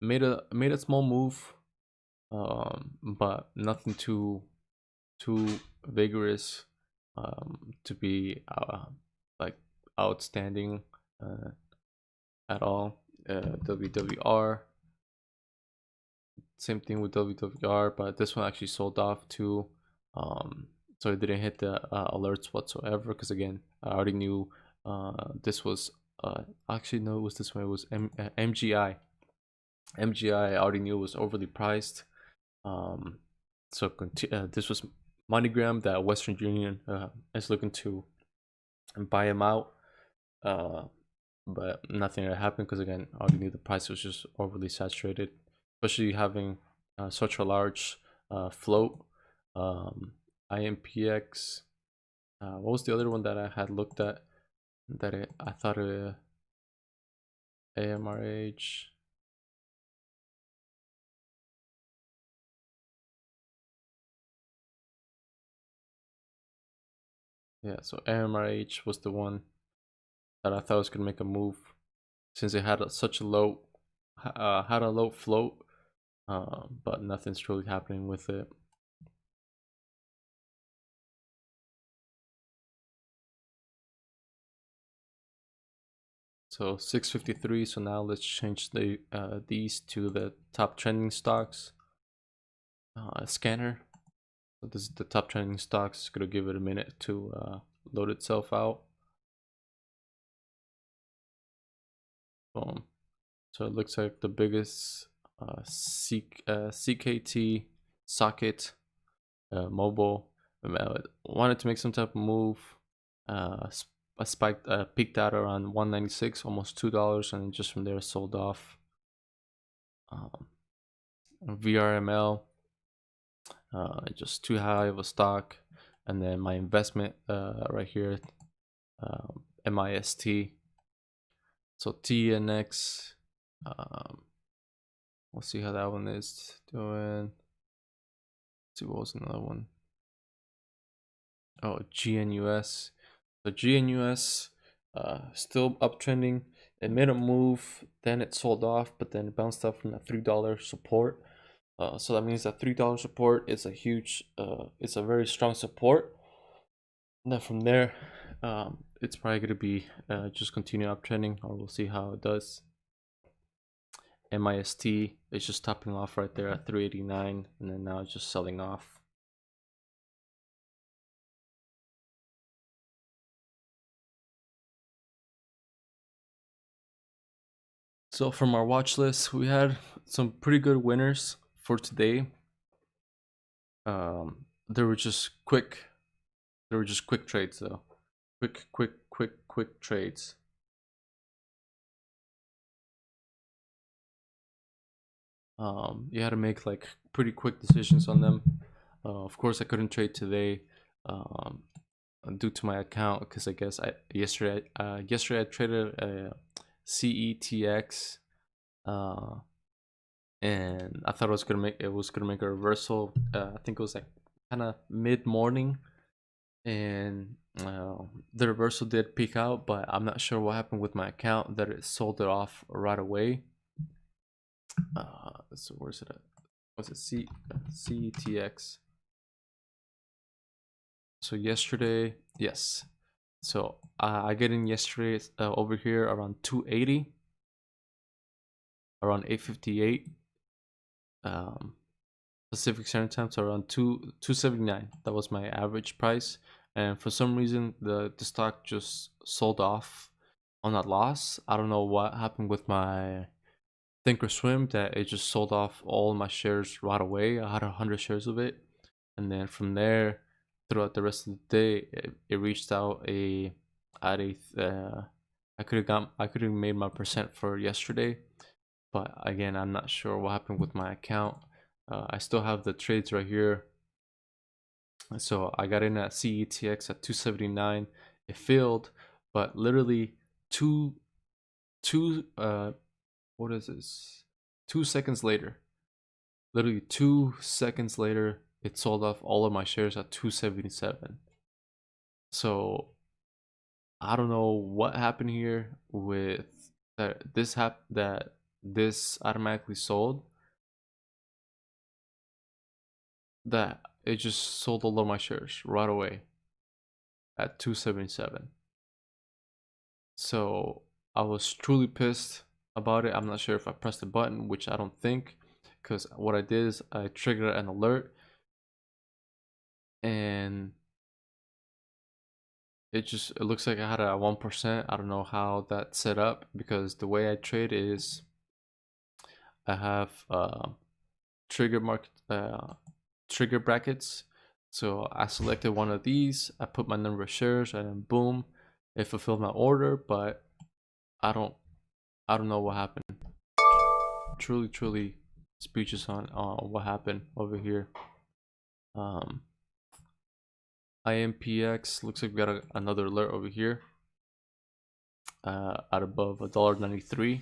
made a small move, but nothing too vigorous to be like outstanding at all. WWR, same thing with WWR, but this one actually sold off too. So it didn't hit the alerts whatsoever, because again, I already knew this was actually no, it was this way. It was MGI. I already knew it was overly priced. So this was MoneyGram that Western Union is looking to buy him out, but nothing happened, because again, I already knew the price was just overly saturated, especially having such a large float. IMPX. What was the other one that I had looked at that I thought AMRH? Yeah, so AMRH was the one that I thought was gonna make a move, since it had such a low float, but nothing's really happening with it. So 653. So now let's change these to the top trending stocks scanner. So this is the top trending stocks. It's gonna give it a minute to load itself out. Boom. So it looks like the biggest CKT socket mobile wanted to make some type of move. Spiked, peaked out around 196, almost $2, and just from there sold off. VRML, just too high of a stock. And then my investment right here, MIST. So TNX, we'll see how that one is doing. Let's see, what was another one? Oh, GNUS. So GNUS still uptrending. It made a move, then it sold off, but then it bounced up from that $3 support. So that means that $3 support is a huge, it's a very strong support. And then from there, it's probably going to be just continue uptrending, or we'll see how it does. MIST is just topping off right there at 389, and then now it's just selling off. So from our watch list, we had some pretty good winners for today. There were just quick trades though. Quick trades. You had to make like pretty quick decisions on them. Of course, I couldn't trade today due to my account, because I guess yesterday I traded a CETX, and I thought it was gonna make a reversal. I think it was like kind of mid morning, and the reversal did peak out, but I'm not sure what happened with my account that it sold it off right away. So where's it at? Was it CETX? So yesterday, yes. So I get in yesterday over here around 280, around 858 Pacific Standard Time, so around 279. That was my average price, and for some reason the stock just sold off on that loss. I don't know what happened with my ThinkorSwim, that it just sold off all my shares right away. I had 100 shares of it, and then from there, throughout the rest of the day, it reached out I could have made my percent for yesterday, but again, I'm not sure what happened with my account. I still have the trades right here. So I got in at CETX at 279. It failed, but literally what is this? 2 seconds later, literally 2 seconds later, it sold off all of my shares at 277. So I don't know what happened here with that this automatically sold, that it just sold all of my shares right away at 277. So I was truly pissed about it. I'm not sure if I pressed the button, which I don't think, because what I did is I triggered an alert, and it looks like I had a 1%. I don't know how that's set up, because the way I trade is I have trigger market trigger brackets. So I selected one of these, I put my number of shares, and then boom, it fulfilled my order. But I don't know what happened. Truly speeches on what happened over here. IMPX looks like we got another alert over here at above $1.93.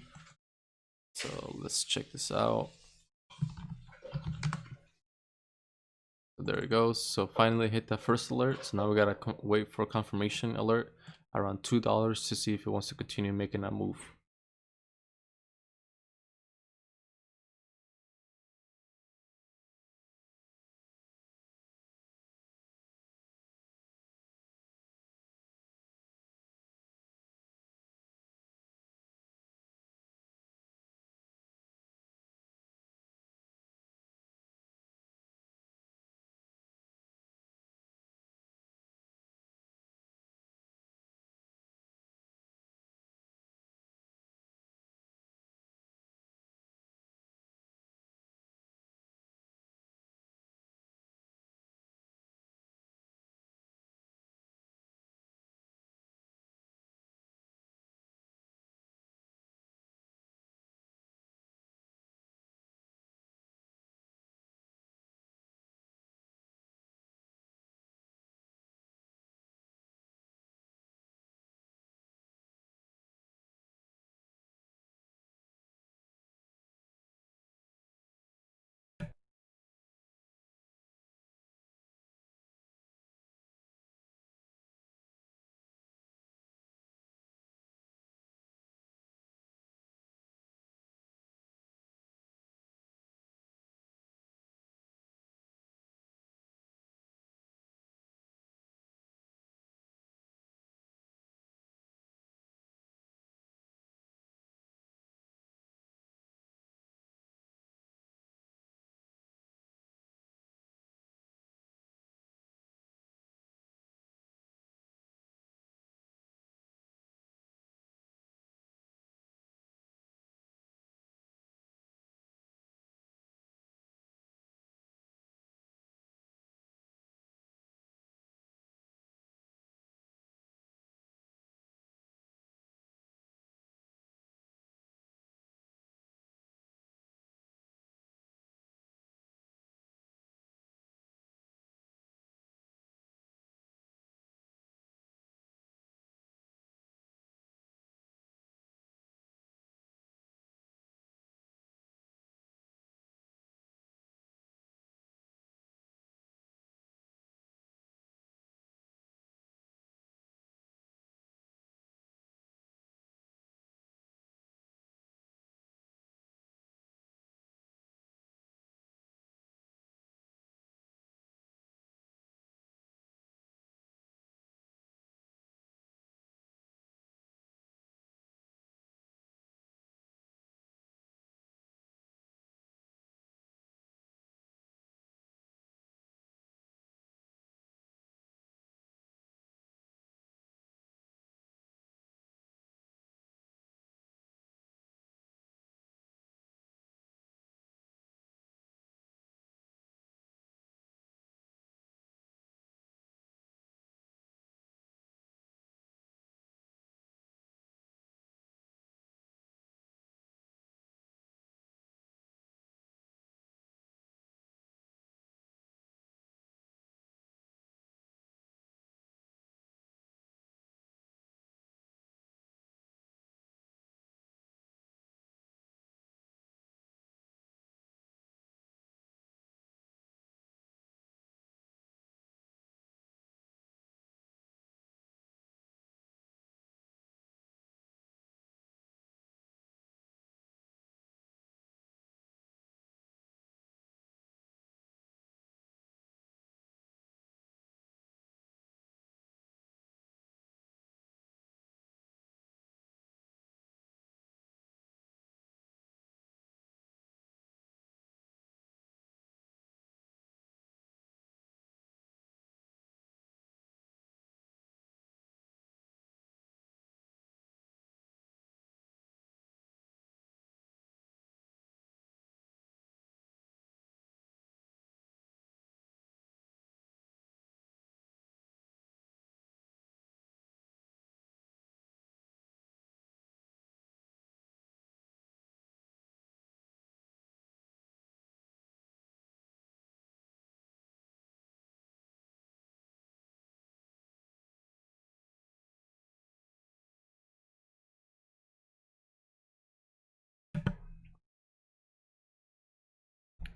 So let's check this out. There it goes. So finally hit that first alert. So now we gotta wait for a confirmation alert around $2 to see if it wants to continue making that move.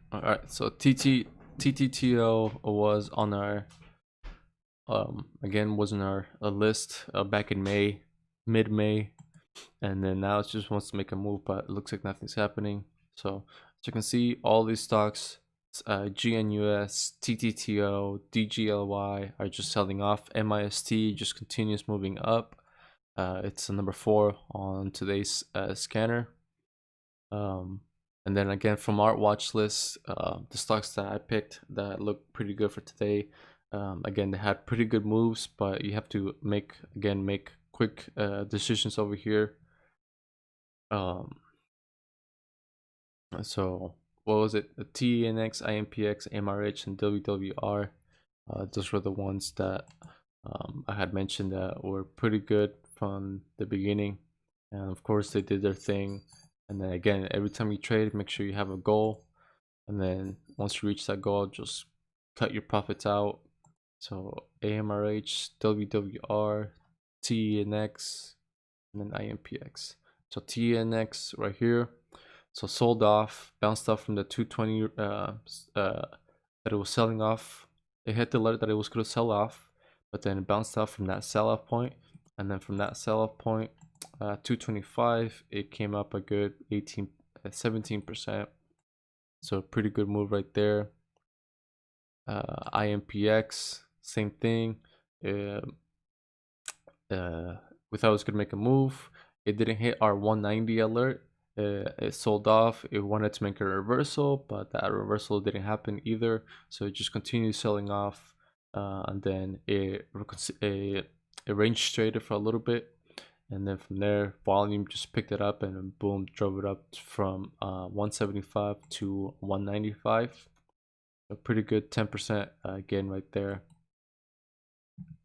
All right, so TTTO was on our again was on our list back in May, mid-May, and then now it just wants to make a move, but it looks like nothing's happening. So as you can see, all these stocks, GNUS, TTTO, DGLY are just selling off. MIST just continues moving up. It's a number 4 on today's scanner. And then again, from our watch list, the stocks that I picked that look pretty good for today, again, they had pretty good moves, but you have to make quick decisions over here. So what was it? The TNX, IMPX, MRH, and WWR. Those were the ones that I had mentioned that were pretty good from the beginning, and of course they did their thing. And then again, every time you trade, make sure you have a goal, and then once you reach that goal, just cut your profits out. So AMRH, WWR, TNX, and then IMPX. So TNX right here, so sold off, bounced off from the 220 that it was selling off. It hit the letter that it was going to sell off, but then it bounced off from that sell-off point, and then from that sell-off point, 225, it came up a good 17%. So pretty good move right there. IMPX, same thing. We thought it was gonna make a move. It didn't hit our 190 alert. It sold off. It wanted to make a reversal, but that reversal didn't happen either. So it just continued selling off, and then it range traded for a little bit, and then from there, volume just picked it up and then boom, drove it up from 175 to 195. A pretty good 10% gain right there.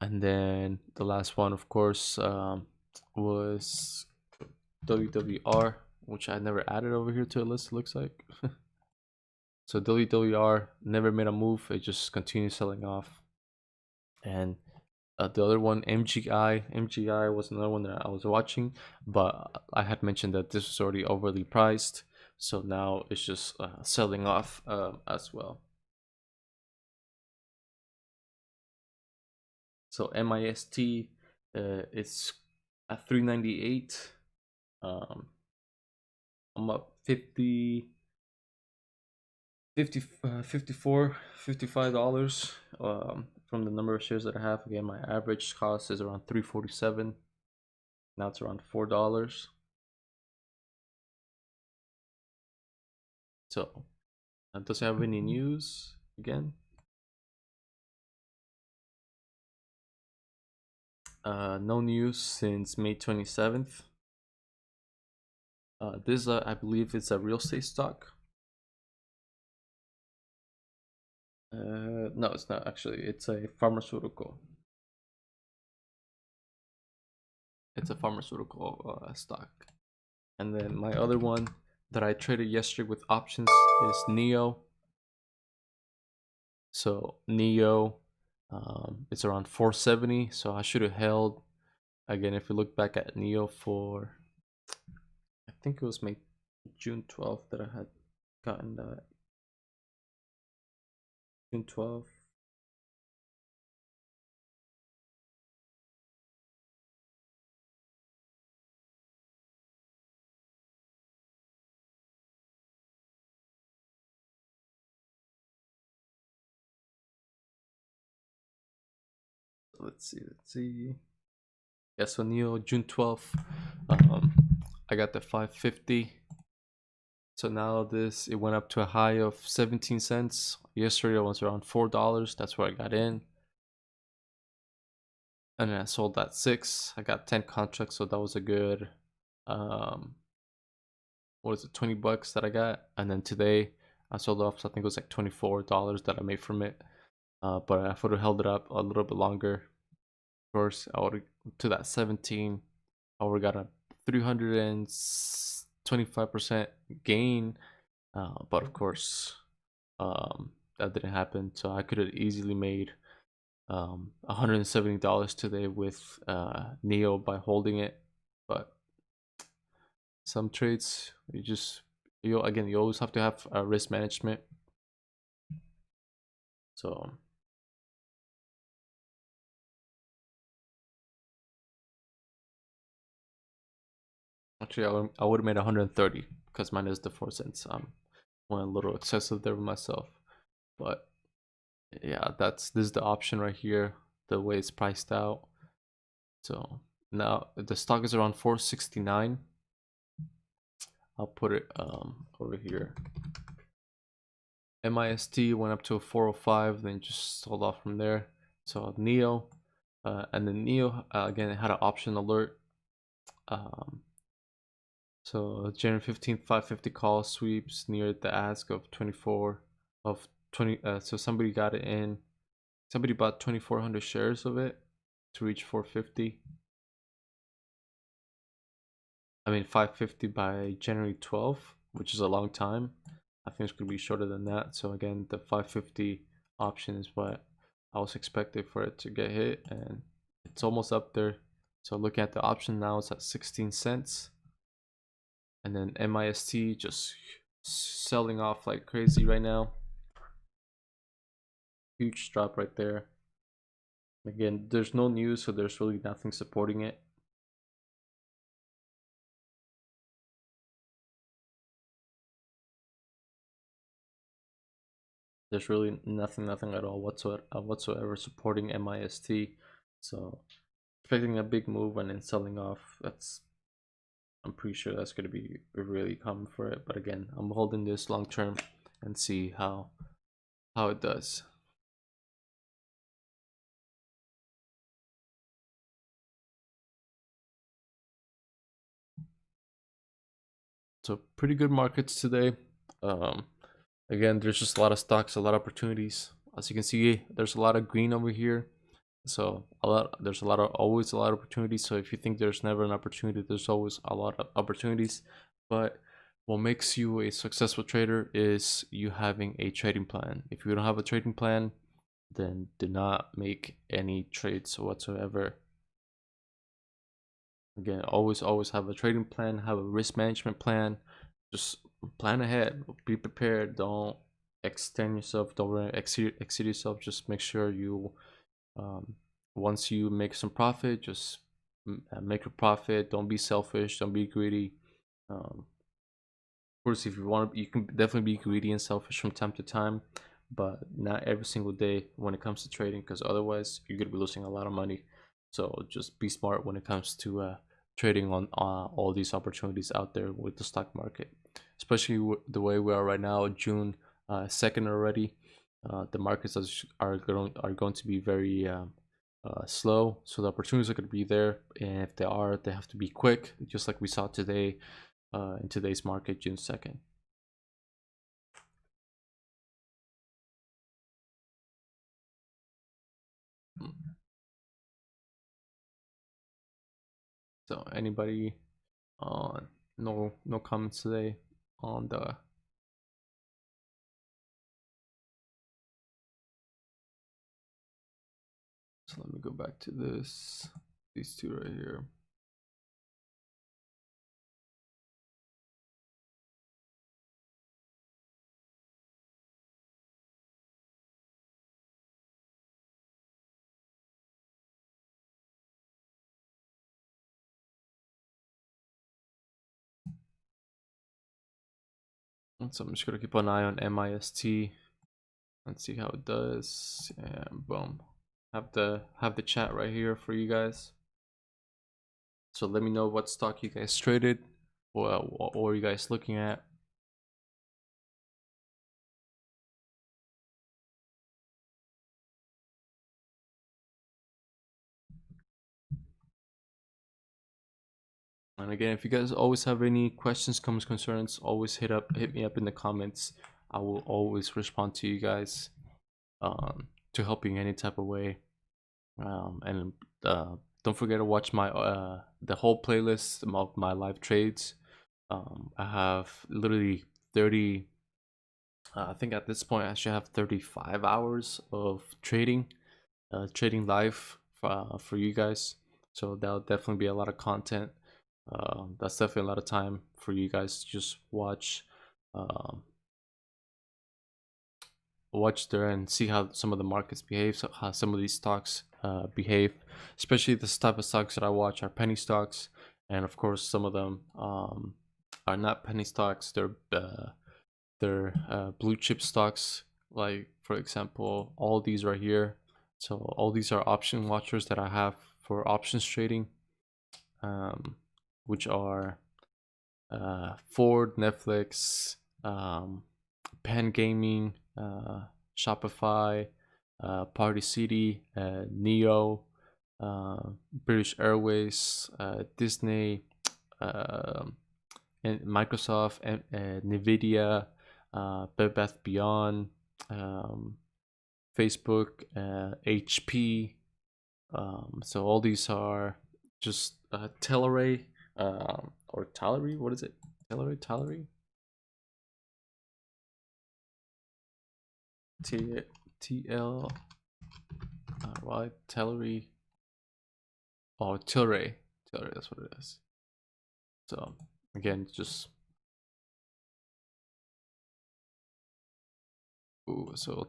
And then the last one, of course, was WWR, which I never added over here to a list, it looks like. So WWR never made a move. It just continued selling off. And the other one, MGI was another one that I was watching, but I had mentioned that this was already overly priced. So now it's just selling off as well. So MIST, it's at 398. I'm up 50, 50 54 $55 from the number of shares that I have. Again, my average cost is around 347. Now it's around $4. So doesn't have any news again. No news since May 27th. This I believe it's a real estate stock. No, it's not actually. It's a pharmaceutical. It's a pharmaceutical stock. And then my other one that I traded yesterday with options is NEO. So NEO, it's around 470. So I should have held. Again, if we look back at NEO for, I think it was June 12th that I had gotten that. June 12th. Let's see. Yeah, so NEO June 12th. I got the 550. So now it went up to a high of 17 cents. Yesterday it was around $4. That's where I got in. And then I sold that 6. I got 10 contracts, so that was a good what was it, 20 bucks that I got. And then today I sold off, so I think it was like $24 that I made from it. But if I would have held it up a little bit longer, of course, I would have to that 17. I would have got a 325% gain. But of course, that didn't happen. So I could have easily made $170 today with NEO by holding it. But some trades, you always have to have risk management. So actually, I would have made 130 because minus the 4 cents. Went a little excessive there with myself, but yeah, this is the option right here. The way it's priced out. So now the stock is around 469. I'll put it over here. MIST went up to a 405, then just sold off from there. So Neo, and then Neo again, it had an option alert. So January 15th, 550 call sweeps near the ask of 24 of 20. So somebody got it in. Somebody bought 2,400 shares of it to reach 450. I mean 550 by January 12th, which is a long time. I think it's gonna be shorter than that. So again, the 550 option is what I was expecting for it to get hit, and it's almost up there. So looking at the option now, it's at 16 cents. And then MIST just selling off like crazy right now. Huge drop right there. Again, there's no news, so there's really nothing supporting it. There's really nothing at all whatsoever supporting MIST. So expecting a big move and then selling off. I'm pretty sure that's going to be really common for it. But again, I'm holding this long term and see how it does. So pretty good markets today. Again, there's just a lot of stocks, a lot of opportunities. As you can see, there's a lot of green over here. So there's always a lot of opportunities. So if you think there's never an opportunity, there's always a lot of opportunities. But what makes you a successful trader is you having a trading plan. If you don't have a trading plan, then do not make any trades whatsoever. Again, always have a trading plan, have a risk management plan. Just plan ahead, be prepared. Don't extend yourself, don't exceed yourself. Just make sure you once you make some profit, just make a profit. Don't be selfish, don't be greedy. Of course, if you want to, you can definitely be greedy and selfish from time to time, but not every single day when it comes to trading, because otherwise you're gonna be losing a lot of money. So just be smart when it comes to trading on all these opportunities out there with the stock market, especially the way we are right now, June 2nd already. The markets are going to be very slow, so the opportunities are going to be there, and if they are, they have to be quick, just like we saw today in today's market, June 2nd. So anybody no comments today on the so let me go back to these two right here. So I'm just gonna keep an eye on MIST. Let's see how it does, and boom, have the chat right here for you guys. So let me know what stock you guys traded, or what are you guys looking at. And again, if you guys always have any questions, comments, concerns, always hit me up in the comments. I will always respond to you guys to help you in any type of way. And don't forget to watch my the whole playlist of my live trades. I have literally 30. I think at this point I should have 35 hours of trading live for you guys. So that'll definitely be a lot of content. That's definitely a lot of time for you guys to just watch watch there and see how some of the markets behave, so how some of these stocks behave. Especially this type of stocks that I watch are penny stocks, and of course some of them are not penny stocks. They're blue chip stocks. Like for example, all these right here. So all these are option watchers that I have for options trading, which are Ford, Netflix, Pen Gaming, Shopify, Party City, Neo, British Airways, Disney, and Microsoft, and Nvidia, Bed Bath Beyond, Facebook, HP. So all these are just Teleray, or Tallery. What is it? Tallery. TL Y Tallery. Oh, Tilray. That's what it is. So again, just so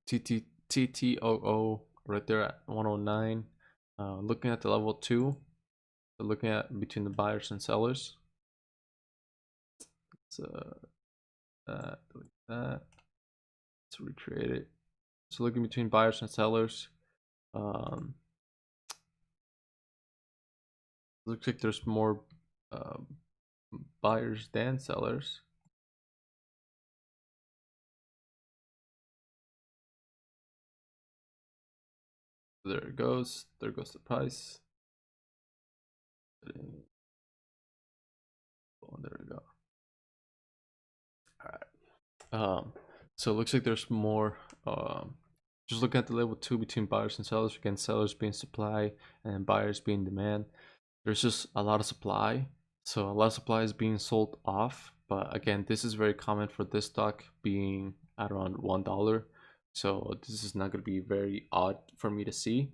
TTOO right there at 109. Looking at the level 2, so looking at between the buyers and sellers. So delete that. Let's recreate it. So looking between buyers and sellers. Looks like there's more buyers than sellers. There it goes. There goes the price. Oh, there we go. All right. So it looks like there's more. Just looking at the level 2 between buyers and sellers. Again, sellers being supply and buyers being demand. There's just a lot of supply. So a lot of supply is being sold off. But again, this is very common for this stock being at around $1. So this is not going to be very odd for me to see.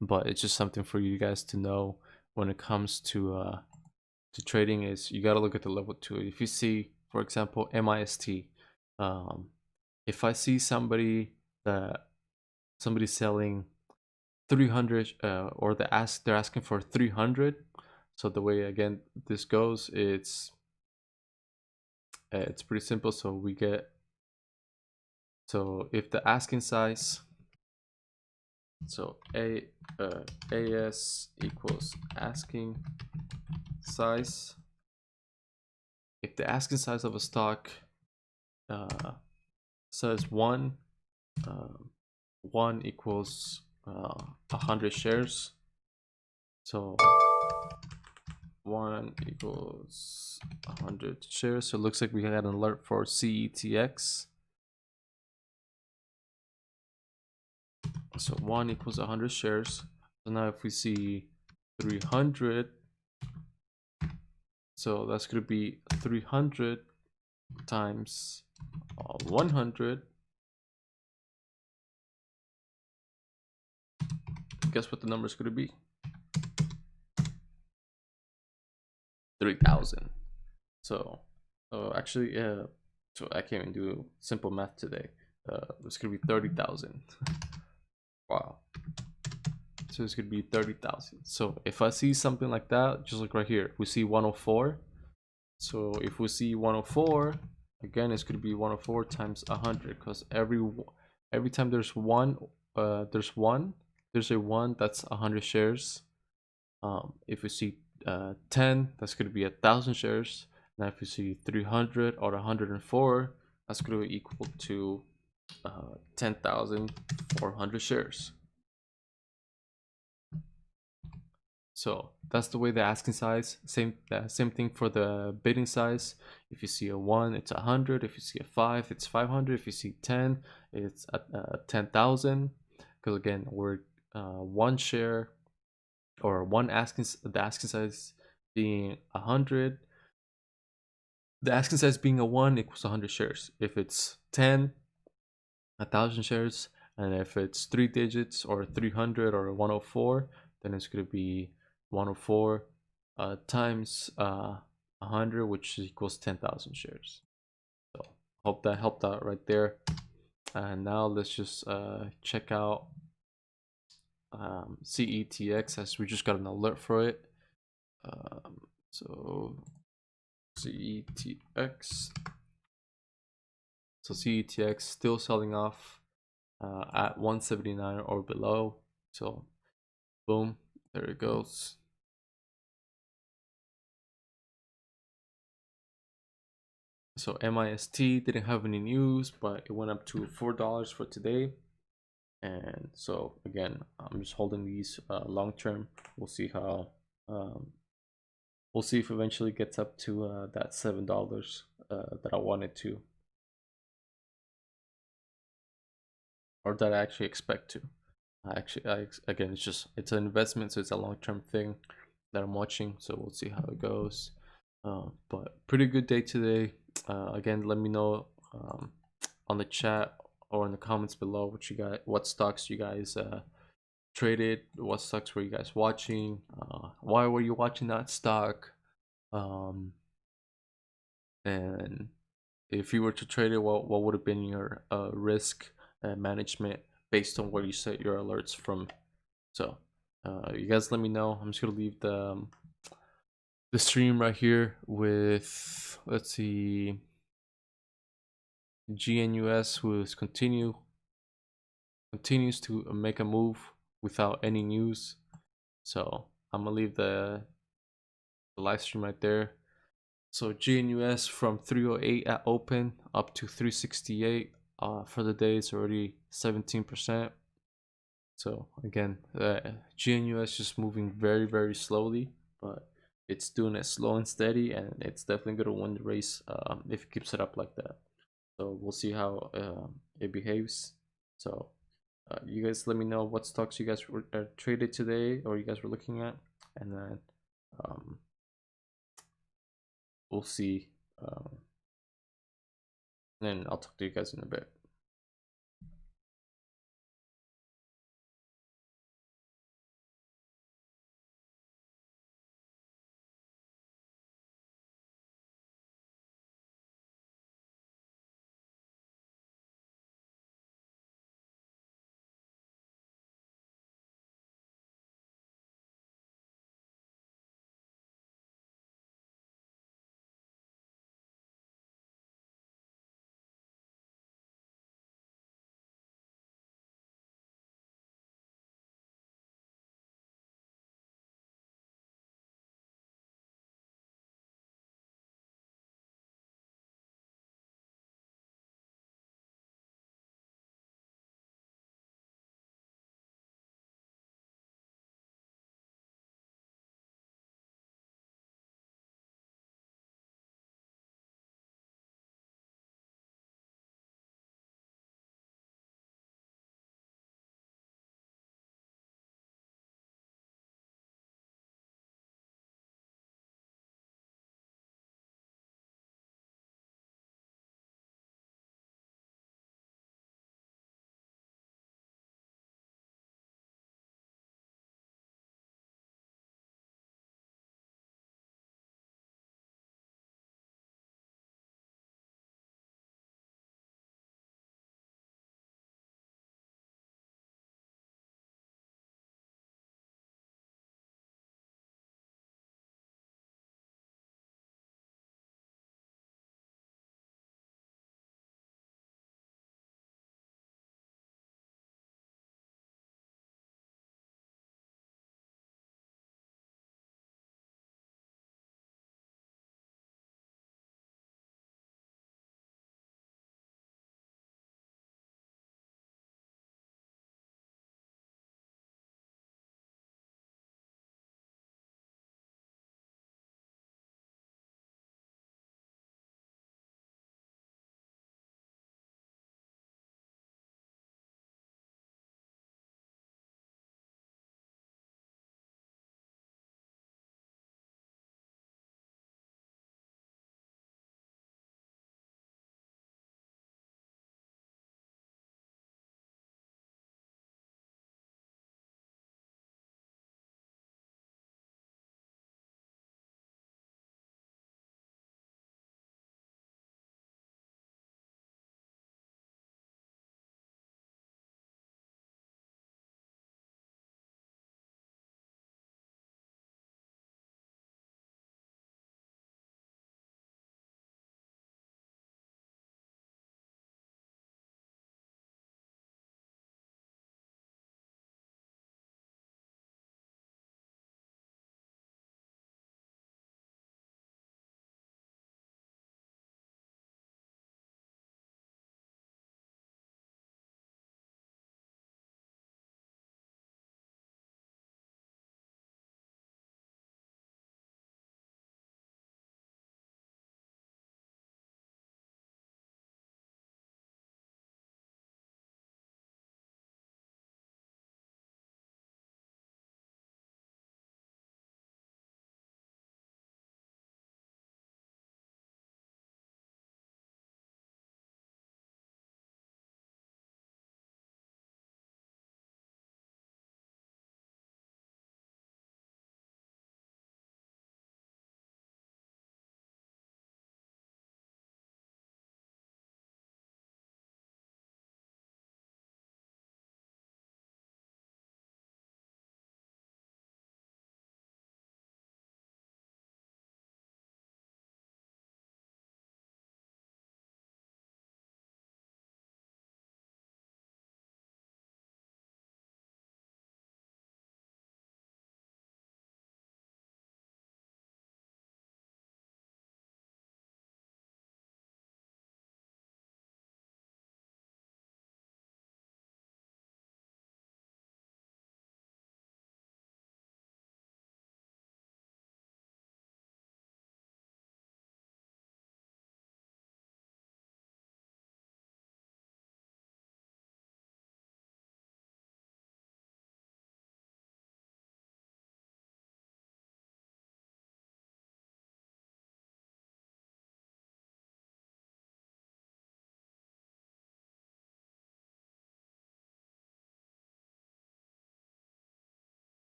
But it's just something for you guys to know when it comes to trading. Is you got to look at the level 2. If you see, for example, MIST, if I see somebody selling 300, or they're asking for 300. So the way again this goes, it's pretty simple. So if the asking size, so AS equals asking size. If the asking size of a stock says 1 equals 100 shares, so 1 equals 100 shares. So it looks like we got an alert for CETX. So 1 equals 100 shares. So now if we see 300, so that's going to be 300 times 100. Guess what the number is going to be? 3,000. So actually, so I can't even do simple math today. It's going to be 30,000. Wow. So it's going to be 30,000. So if I see something like that, just like right here, we see 104. So if we see 104, again, it's going to be 104 times 100, because every time there's a one, that's 100 shares. If we see 10, that's going to be 1,000 shares. Now if you see 300 or 104, that's going to be equal to 10,400 shares. So that's the way the asking size. Same thing for the bidding size. If you see a 1, it's 100. If you see a 5, it's 500. If you see 10, it's 10,000. Because again, we're one share, or the asking size being 100. The asking size being a 1 equals 100 shares. If it's 10, 1,000 shares. And if it's 3 digits, or 300 or 104, then it's going to be 104 times 100, which equals 10,000 shares. So Hope that helped out right there. And now let's just check out CETX, as we just got an alert for it. So CETX. So CETX still selling off at 179 or below. So boom, there it goes. So MIST didn't have any news, but it went up to $4 for today. And so again, I'm just holding these long term. We'll see how we'll see if eventually it gets up to that $7 that I wanted to, or that I actually expect to. Again, it's an investment, so it's a long term thing that I'm watching. So we'll see how it goes. But pretty good day today. Again, let me know on the chat or in the comments below what stocks you guys traded, what stocks were you guys watching, why were you watching that stock, and if you were to trade it, what would have been your risk management based on where you set your alerts from. So you guys let me know. I'm just gonna leave the stream right here with, let's see, GNUS, who is continues to make a move without any news. So I'm gonna leave the live stream right there. So GNUS from 308 at open up to 368 for the day. It's already 17%. So again, GNUS just moving very, very slowly, but it's doing it slow and steady, and it's definitely going to win the race if it keeps it up like that. So we'll see how it behaves. So you guys let me know what stocks you guys were traded today, or you guys were looking at, and then we'll see. Then I'll talk to you guys in a bit.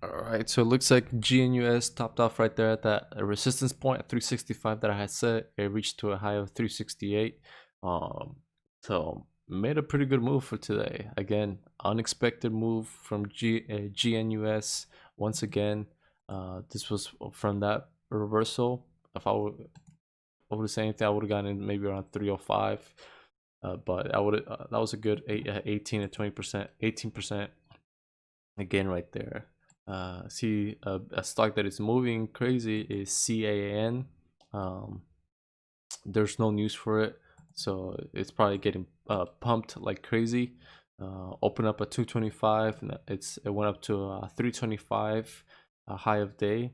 All right, so it looks like GNUS topped off right there at that resistance point at 365 that I had set. It reached to a high of 368. So made a pretty good move for today. Again, unexpected move from GNUS once again. This was from that reversal. If I would say anything, I would have gotten maybe around 305. But I would that was a good 18 to 20%, 18% again right there. See a stock that is moving crazy is CAN. There's no news for it, so it's probably getting pumped like crazy. Open up at 225 and it went up to 325 high of day.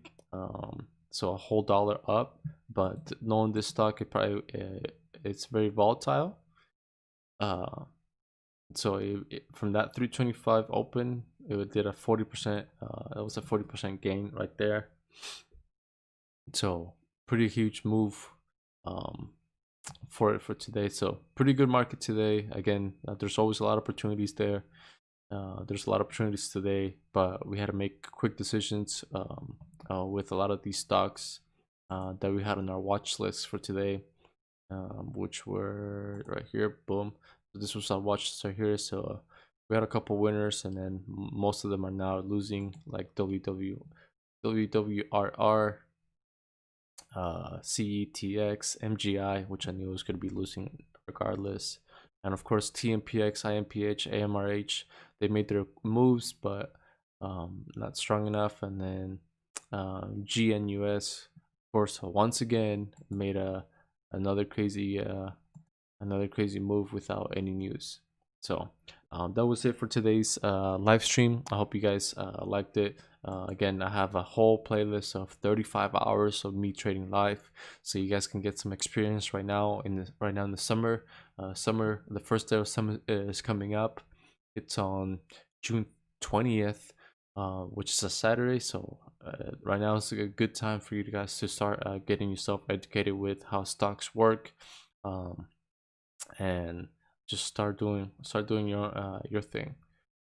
So a whole dollar up, but knowing this stock, it's very volatile. So from that 325 open, it did a 40%. That was a 40% gain right there. So pretty huge move for today. So pretty good market today. Again, there's always a lot of opportunities there. There's a lot of opportunities today, but we had to make quick decisions with a lot of these stocks that we had on our watch list for today, which were right here. Boom. So this was our watch list right here. So we had a couple winners, and then most of them are now losing, like WWRR, CETX, MGI, which I knew was going to be losing regardless. And of course, TMPX, IMPH, AMRH, they made their moves, but not strong enough. And then GNUS, of course, once again made another crazy move without any news. So that was it for today's live stream. I hope you guys liked it. Again, I have a whole playlist of 35 hours of me trading live, so you guys can get some experience right now in the summer. The first day of summer is coming up. It's on June 20th, which is a Saturday. So right now is a good time for you guys to start getting yourself educated with how stocks work, and just start doing your thing,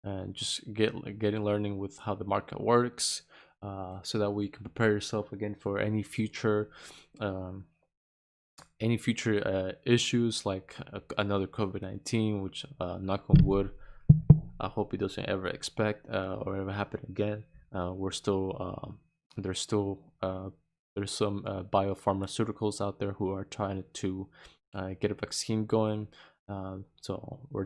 and just getting learning with how the market works, so that we can prepare yourself again for any future issues like another COVID-19, which knock on wood, I hope it doesn't ever expect or ever happen again. We're still there's some biopharmaceuticals out there who are trying to get a vaccine going. So we're